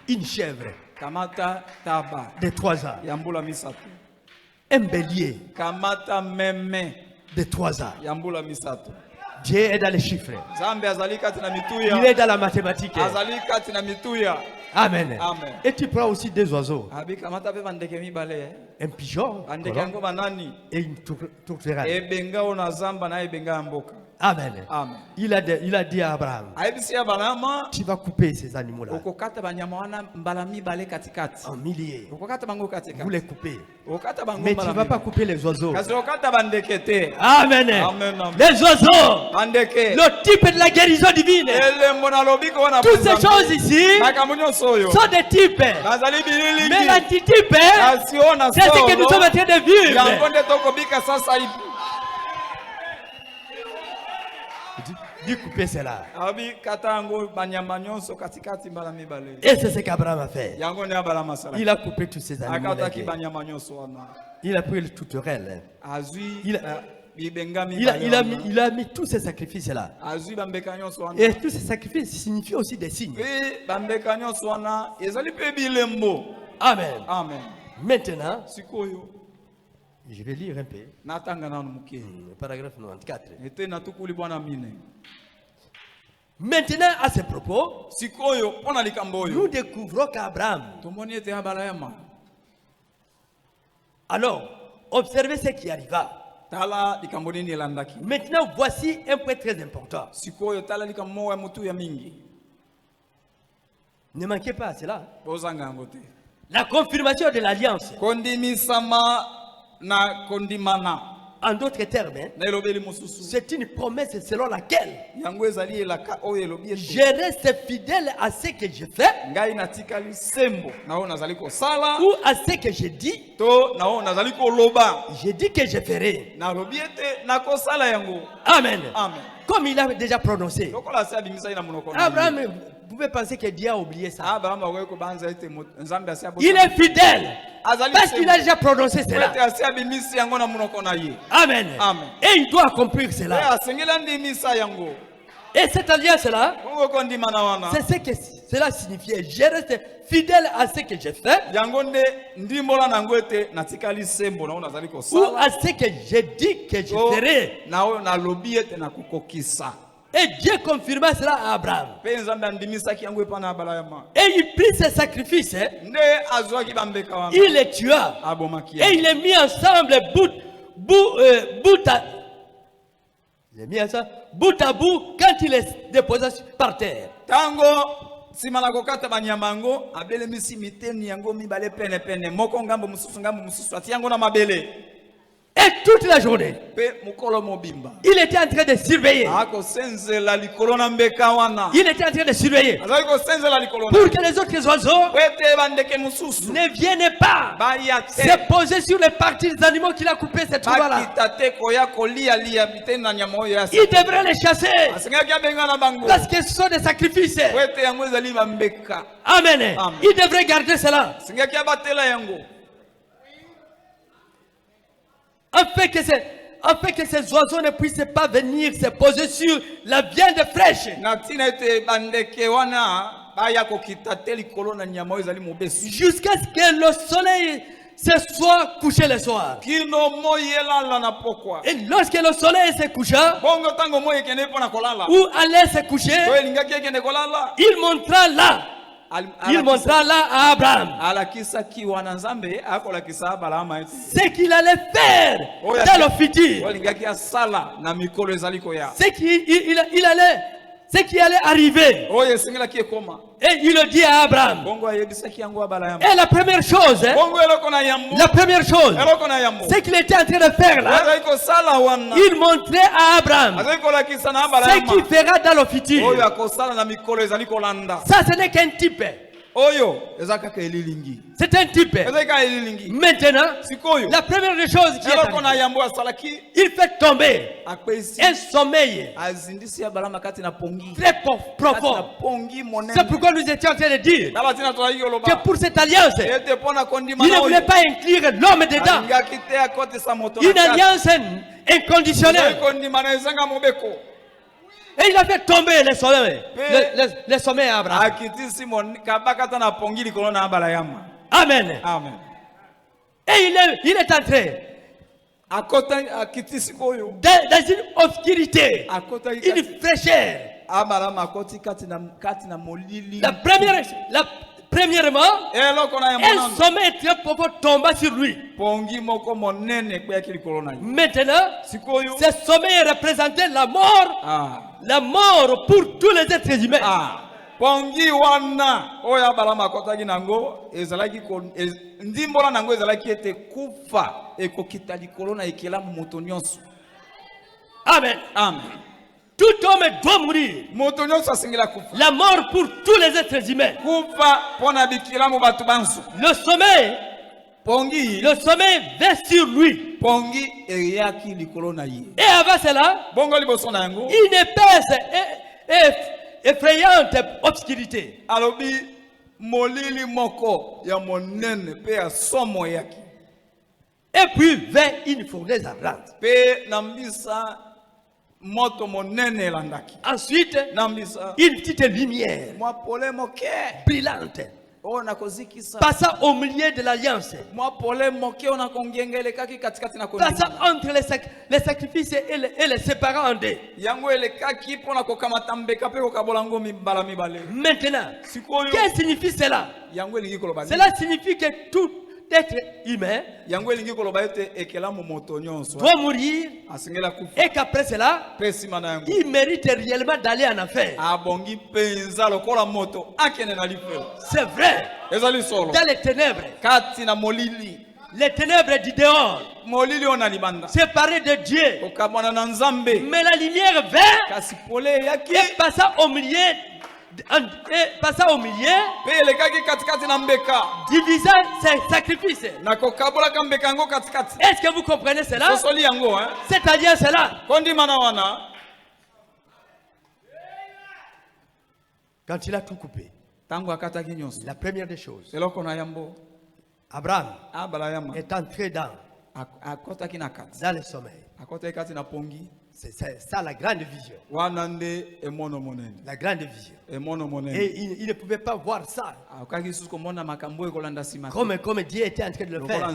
une chèvre de 3 ans, un bélier de 3 ans. Dieu est dans les chiffres. Il est dans la mathématique. Amen. Amen. Et tu prends aussi 2 oiseaux. Un pigeon et une tourterelle. Amen. Amen. Il a dit à Abraham, tu vas couper ces animaux-là en milliers. Vous les coupez. Mais tu ne vas pas couper les oiseaux. Amen. Les oiseaux, le type de la guérison divine. Toutes ces choses ici sont des types. Mais l'antitype, c'est ce que nous sommes en train de vivre. Dis couper cela. Et c'est ce qu'Abraham a fait. Il a coupé tous ces animaux. Il a pris le tourterelle. Il a mis tous ces sacrifices-là. Et tous ces sacrifices signifient aussi des signes. Amen. Amen. Maintenant, je vais lire un peu. Paragraphe 94. Maintenant, à ce propos, nous découvrons qu'Abraham. Alors, observez ce qui arriva. Maintenant, voici un point très important. Ne manquez pas à cela. La confirmation de l'alliance. En d'autres termes, c'est une promesse selon laquelle je reste fidèle à ce que je fais ou à ce que je dis. Je dis que je ferai. Amen. Amen. Comme il a déjà prononcé. Abraham, vous pouvez penser que Dieu a oublié ça. Il est fidèle. Parce qu'il a déjà prononcé cela. Amen. Amen. Et il doit accomplir cela. Et cette alliance-là, c'est ce que cela signifiait. Je reste fidèle à ce que je fais. Ou à ce que je dis que je ferai. Et Dieu confirma cela à Abraham. Et il prit ses sacrifices. Il les tua. Et il les mit ensemble bout à bout quand il les déposa par terre. Et toute la journée, il était en train de surveiller. Il était en train de surveiller pour que les autres oiseaux ne viennent pas se poser sur les parties des animaux qu'il a coupés cette fois-là. Il devrait les chasser parce que ce sont des sacrifices. Amen. Il devrait garder cela. Afin que ces oiseaux ne puissent pas venir se poser sur la viande fraîche. Jusqu'à ce que le soleil se soit couché le soir. Et lorsque le soleil se coucha, ou allait se coucher, il montra là. Il montra là à Abraham ce qu'il allait faire dans le futur. ce qui allait arriver. Et il le dit à Abraham. Et la première chose, c'est qu'il était en train de faire là. Il montrait à Abraham ce qu'il fera dans le futur. Ça, ce n'est qu'un type. C'est un type. Maintenant, la première chose qui est, il fait tomber un sommeil très profond. C'est pourquoi nous étions en train de dire que pour cette alliance, il ne voulait pas inclure l'homme dedans. Une alliance inconditionnelle. Et il a fait tomber les sommets à Abraham. Amen. Amen. Et il est entré dans une obscurité, une fraîcheur. Premièrement, un sommet très profond tomba sur lui. Maintenant, ce sommet représentait la mort. La mort pour tous les êtres humains. Pongi wana oya balama kotaki nango ezalaki ndimbola nango ezalaki ete kufa ekokita likolo na ekelamu moto nyonso. Amen. Amen. Tout homme doit mourir. Moto nyonso asengela kufa. La mort pour tous les êtres humains. Kufa pona bikelamu batu banso. Le sommet, pongi, le sommet vint sur lui. Pongi eyaki likolo na ye. Et avant cela, bongo liboso na yango, une épaisse et effrayante obscurité. Alobi molili moko ya monene pe ya somo yaki. Et puis vint une fournaise ardente. Pe nambisa moto monene landaki. Ensuite, nambisa une petite lumière brillante passa au milieu de l'alliance. Passa entre les sacrifices et les séparant en deux. Maintenant, qu'est-ce que signifie cela? Cela signifie que tout être humain doit mourir et qu'après cela, il mérite réellement d'aller en enfer. C'est vrai. Dans les ténèbres, les ténèbres du dehors, séparés de Dieu, mais la lumière vint et passa au milieu. Divisant ses sacrifices. Est-ce que vous comprenez cela? Cette alliance-là, quand il a tout coupé, la première des choses, Abraham est entré dans le sommeil. C'est ça la grande vision. La grande vision. Et il ne pouvait pas voir ça. Comme Dieu était en train de le faire.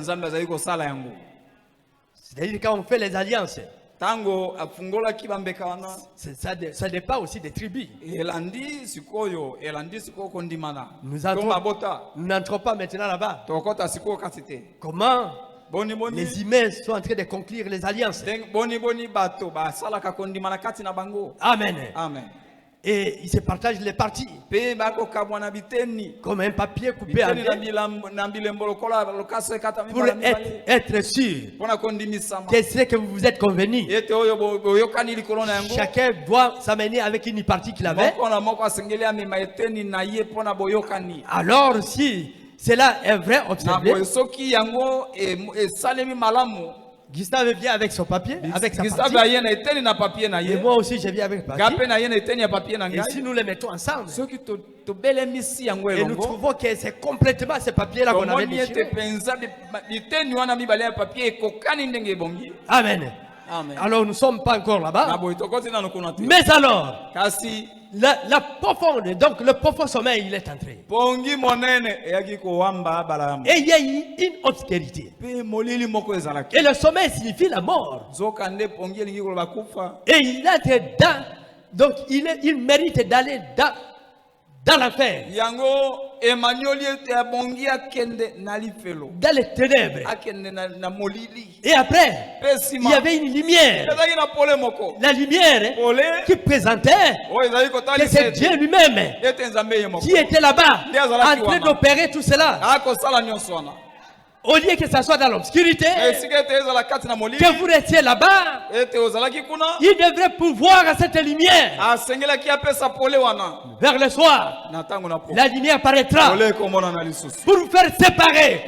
C'est-à-dire quand on fait les alliances, ça dépend aussi des tribus. Nous n'entrons pas maintenant là-bas. Comment les humains sont en train de conclure les alliances. Amen. Amen. Et ils se partagent les parties. Comme un papier coupé en deux. Pour être sûr que ce que vous vous êtes convenu, chacun doit s'amener avec une partie qu'il avait. Alors si cela est vrai, observé. Gustave vient avec son papier, avec sa partie. Et moi aussi, je viens avec ma partie. Et si nous les mettons ensemble, et nous trouvons que c'est complètement ce papier-là qu'on avait déchiré. Amen. Amen. Alors nous ne sommes pas encore là-bas. Mais alors, la profonde, donc le profond sommeil, il est entré. Et il y a eu une obscurité. Et le sommeil signifie la mort. Et il est dans, donc il mérite d'aller dans l'enfer. dans les ténèbres. Et après, il y avait une lumière. La lumière qui présentait que c'est Dieu lui-même qui était là-bas en train d'opérer tout cela. Au lieu que ça soit dans l'obscurité, que vous restiez là-bas, il devrait pouvoir à cette lumière. Vers le soir, la lumière paraîtra pour vous faire séparer,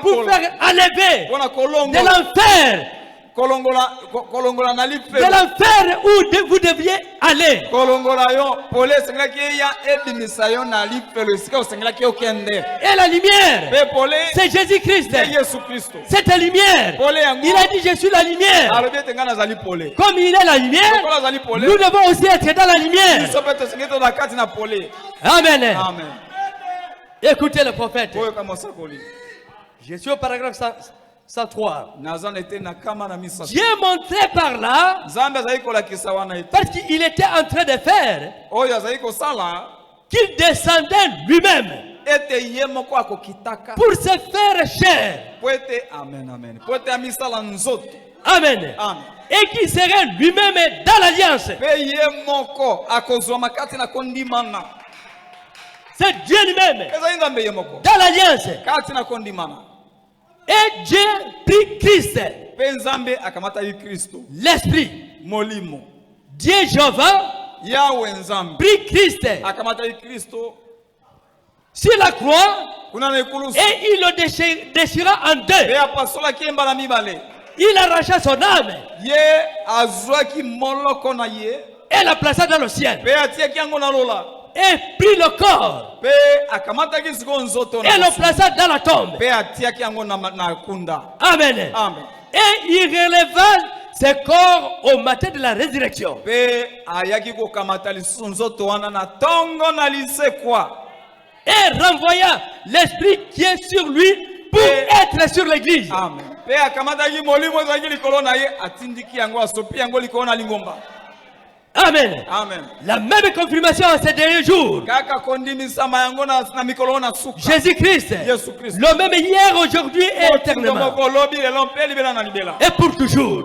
pour vous faire enlever de l'enfer. De l'enfer où vous deviez aller. Et la lumière, c'est Jésus-Christ. Cette lumière, il a dit je suis la lumière. Comme il est la lumière, nous devons aussi être dans la lumière. Amen. Écoutez le prophète. Je suis au paragraphe 103. Dieu montrait par là parce qu'il était en train de faire qu'il descendait lui-même pour se faire chair. Amen. Et qu'il serait lui-même dans l'alliance. C'est Dieu lui-même dans l'alliance. Et Dieu prit Christ, l'Esprit. Dieu Jéhovah prit Christ sur la croix et il le déchira en deux. Il arracha son âme et la plaça dans le ciel. Et prit le corps et le plaça dans la tombe. Amen. Et il releva ses corps au matin de la résurrection. Et renvoya l'esprit qui est sur lui pour être sur l'église. Amen. La même confirmation en ces derniers jours. Jésus-Christ, le même hier, aujourd'hui et éternellement. Et pour toujours.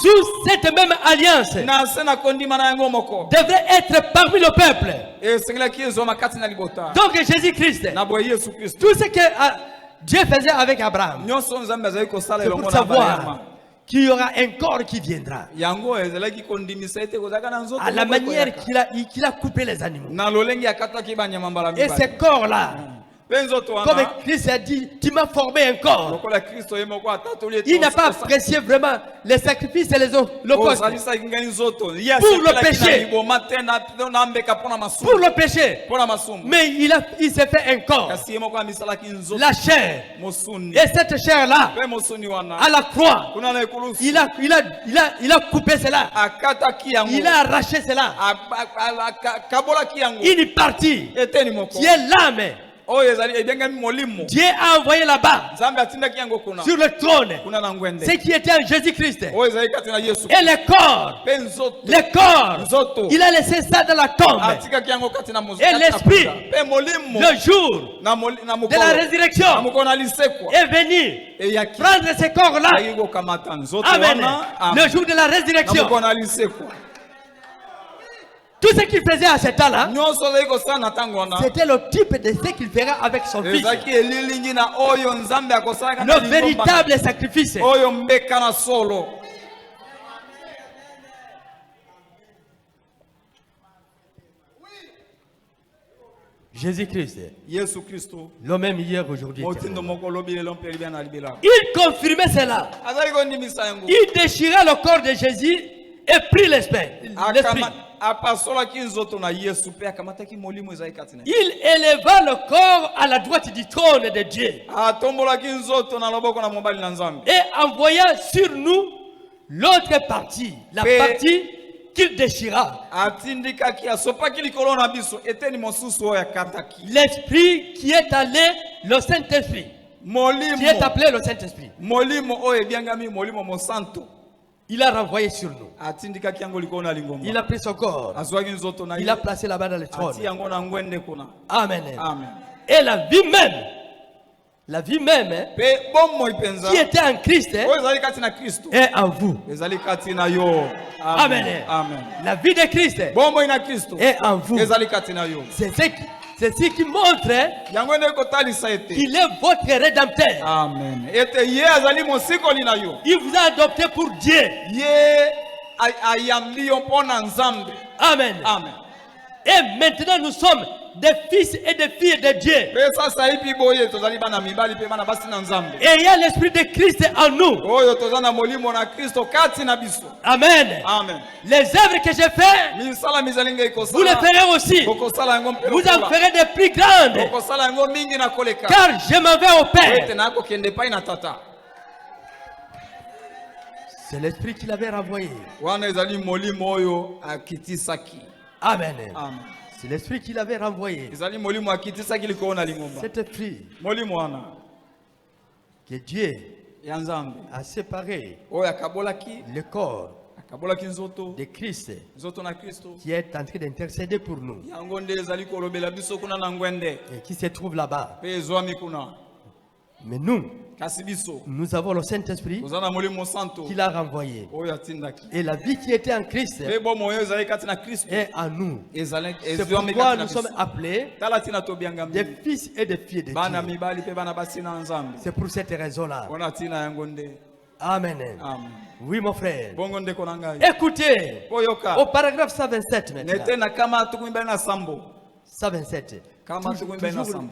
Sous cette même alliance, devrait être parmi le peuple. Donc Jésus-Christ, tout ce que Dieu faisait avec Abraham, c'est pour savoir qu'il y aura un corps qui viendra. À la manière qu'il a coupé les animaux. Et ces corps-là, comme Christ a dit, tu m'as formé un corps. Il n'a pas apprécié vraiment les sacrifices et les holocaustes pour le péché. Pour le péché. Mais il s'est fait un corps. La chair. Et cette chair-là, à la croix, il a coupé cela. Il a arraché cela. Il est parti. Qui est l'âme. Dieu a envoyé là-bas sur le trône ce qui était en Jésus-Christ. Et le corps, il a laissé ça dans la tombe. Et l'esprit, le jour de la résurrection, est venu prendre ces corps-là. Amen. Le jour de la résurrection. Tout ce qu'il faisait à ce temps-là, c'était le type de ce qu'il fera avec son fils. Le véritable sacrifice. Jésus-Christ, le même hier, aujourd'hui. Il confirmait cela. Il déchira le corps de Jésus et prit l'esprit. Il éleva le corps à la droite du trône de Dieu et envoya sur nous l'autre partie, la partie qu'il déchira. L'esprit qui est allé, le Saint-Esprit, qui est appelé le Saint-Esprit. Il a renvoyé sur nous. Il a pris son corps. Il a placé là-bas dans le trône. Amen. Amen. Et la vie même, qui était en Christ, est en vous. Amen. Amen. La vie de Christ est en vous. C'est ce qui montre qu'il est votre rédempteur. Amen. Il vous a adopté pour Dieu. Amen. Amen. Et maintenant nous sommes des fils et des filles de Dieu. Et il y a l'esprit de Christ en nous. Amen. Amen. Les œuvres que j'ai faites, vous les ferez aussi. Vous en ferez des plus grandes. Car je m'en vais au Père. C'est l'esprit qui l'avait renvoyé. Amen. Amen. C'est l'esprit qui l'avait renvoyé. Cet esprit que Dieu a séparé le corps de Christ qui est en train d'intercéder pour nous et qui se trouve là-bas. Mais nous avons le Saint-Esprit qui l'a renvoyé. Et la vie qui était en Christ est en nous. C'est pourquoi nous sommes appelés des fils et des filles de Dieu. C'est pour cette raison-là. Amen. Oui, mon frère. Écoutez, au paragraphe 127 maintenant. 127. Toujours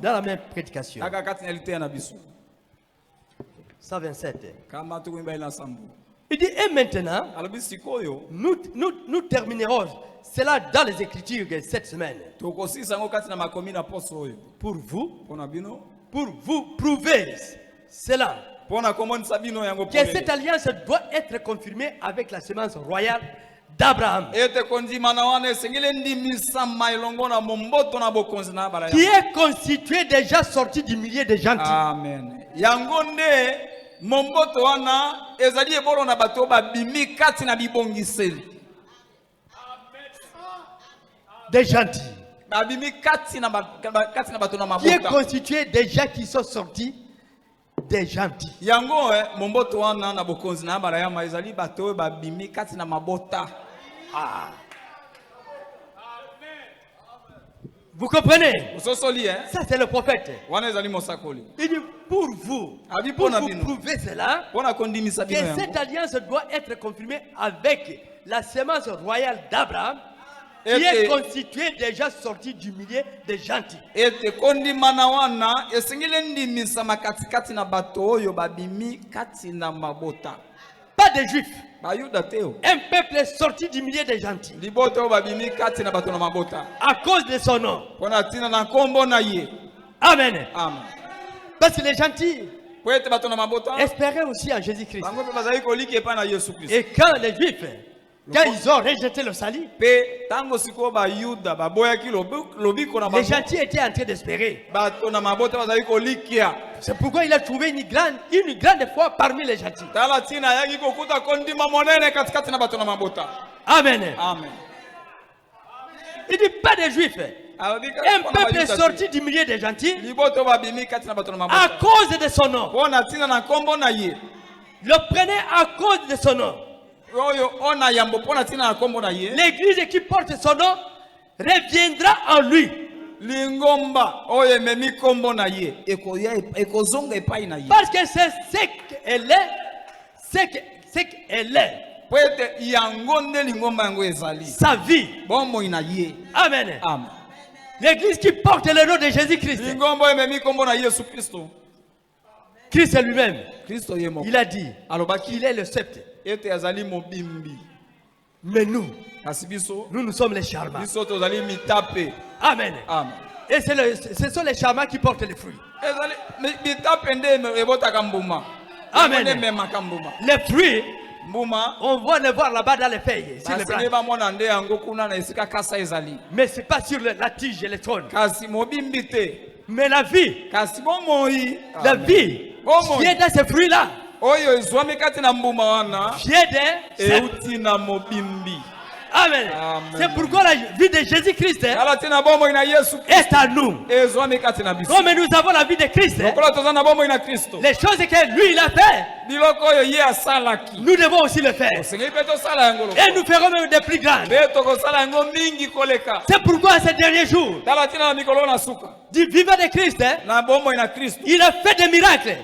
dans la même prédication. 127. Il dit, et maintenant, nous terminerons cela dans les Écritures cette semaine. Pour vous prouver cela. Que cette alliance doit être confirmée avec la semence royale d'Abraham, qui est constitué déjà sorti du milieu des gentils. Amen. Momboto wana ezali ebolo na bato babimi kati na bibongiseli. Des gentils. Babimi kati na bato na mabota. Qui est constitué des gens qui sont sortis des gentils. Yango momboto wana na bokonzi na barayama ezali bato babimi kati na mabota. Ah. Vous comprenez? Ça c'est le prophète. Il dit pour vous prouver cela, que cette alliance doit être confirmée avec la semence royale d'Abraham, qui est constituée déjà sortie du milieu des gentils. Pas des juifs. Un peuple est sorti du milieu des gentils. À cause de son nom. Amen. Amen. Parce que les gentils espéraient aussi en Jésus-Christ. Et quand les juifs, quand ils ont rejeté le salut, les gentils étaient en train d'espérer. C'est pourquoi il a trouvé une grande foi parmi les gentils. Amen. Amen. Il dit pas des juifs. Un peuple est sorti du milieu des gentils à cause de son nom. Le prenez à cause de son nom. L'église qui porte son nom reviendra en lui. Parce que c'est ce qu'elle est. Ce qu'elle est. Sa vie. Amen. Amen. L'église qui porte le nom de Jésus-Christ. Christ lui-même. Il a dit qu'il est le sceptre. Mais nous sommes les charmants. Amen. Amen. Et ce sont les charmants qui portent les fruits. Amen. Les fruits, on va les voir là-bas dans les feuilles. Sur les branches. Mais ce n'est pas sur la tige et les trônes. Mais la vie qui est dans ces fruits-là, Oyo ezwami kati na mbuma wana. Vient de euti na mobimbi. Amen. C'est pourquoi la vie de Jésus-Christ est à nous. Comme nous avons la vie de Christ, les choses que lui il a fait, nous devons aussi le faire. Et nous ferons même des plus grandes. C'est pourquoi ces derniers jours, du vivant de Christ, il a fait des miracles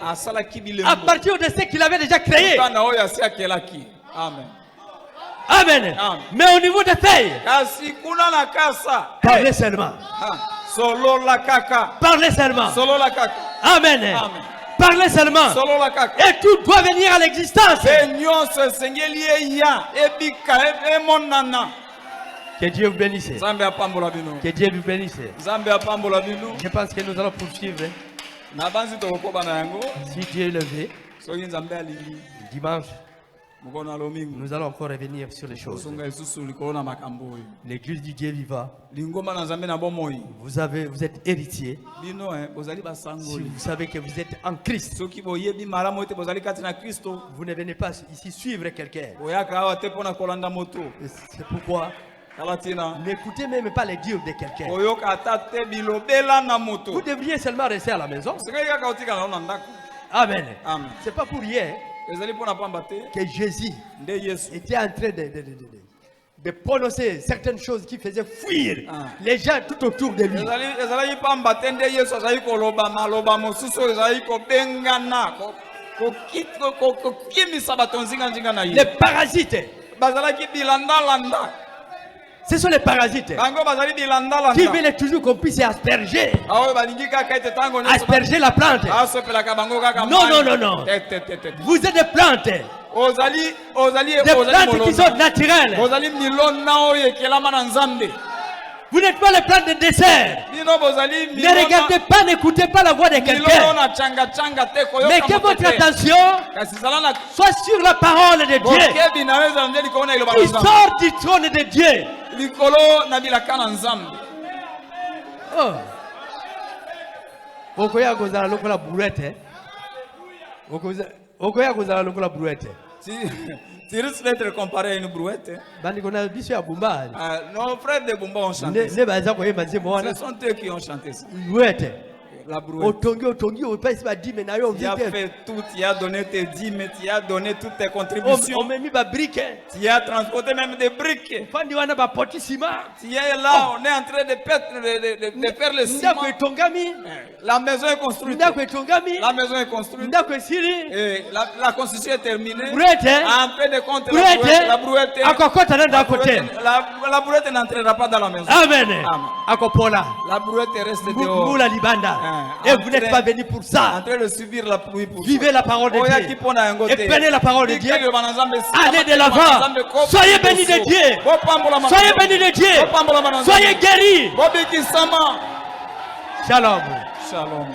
à partir de ce qu'il avait déjà créé. Amen. Amen. Mais au niveau des feuilles, parlez seulement. Solo la kaka. Parlez seulement. Solo la kaka. Amen. Amen. Parlez seulement. Solo la kaka. Et tout doit venir à l'existence. Que Dieu vous bénisse. Que Dieu vous bénisse. Je pense que nous allons poursuivre. Si Dieu est levé, dimanche, nous allons encore revenir sur les choses. L'église du Dieu vivant. Vous êtes héritier. Si vous savez que vous êtes en Christ, vous ne venez pas ici suivre quelqu'un. C'est pourquoi n'écoutez même pas les dires de quelqu'un. Vous devriez seulement rester à la maison. Amen. C'est pas pour rien que Jésus était en train de prononcer certaines choses qui faisaient fuir les gens tout autour de lui. Les parasites. Ce sont les parasites qui veulent toujours qu'on puisse asperger. Asperger la plante. Non, non, non, non. Vous êtes des plantes. Des plantes qui sont naturelles. Vous n'êtes pas les plantes de dessert. Ne regardez pas, n'écoutez pas la voix de quelqu'un. Mais que votre attention soit sur la parole de Dieu qui sort du trône de Dieu. Oh. Okoya kozala lokola brouette. Okoya kozala lokola brouette. Tu risques d'être comparé à une brouette. Nos frères de Bumba ont chanté ça. Ce sont eux qui ont chanté ça. La brouette. Tu as fait tout, tu as donné tes dîmes, tu as donné toutes tes contributions. Tu as transporté même des briques. Tu es là, on est en train de faire le ciment. La maison est construite. La maison est construite. Et la construction est terminée. En fait de compte, la brouette n'entrera pas dans la maison. Amen. La brouette est restée dehors. Et vous n'êtes pas venu pour ça. En train de subir la pluie pour vivez la parole de Dieu. Et prenez la parole de Dieu. Allez de l'avant. Soyez bénis de Dieu. Soyez bénis de Dieu. Soyez guéris. Shalom. Shalom.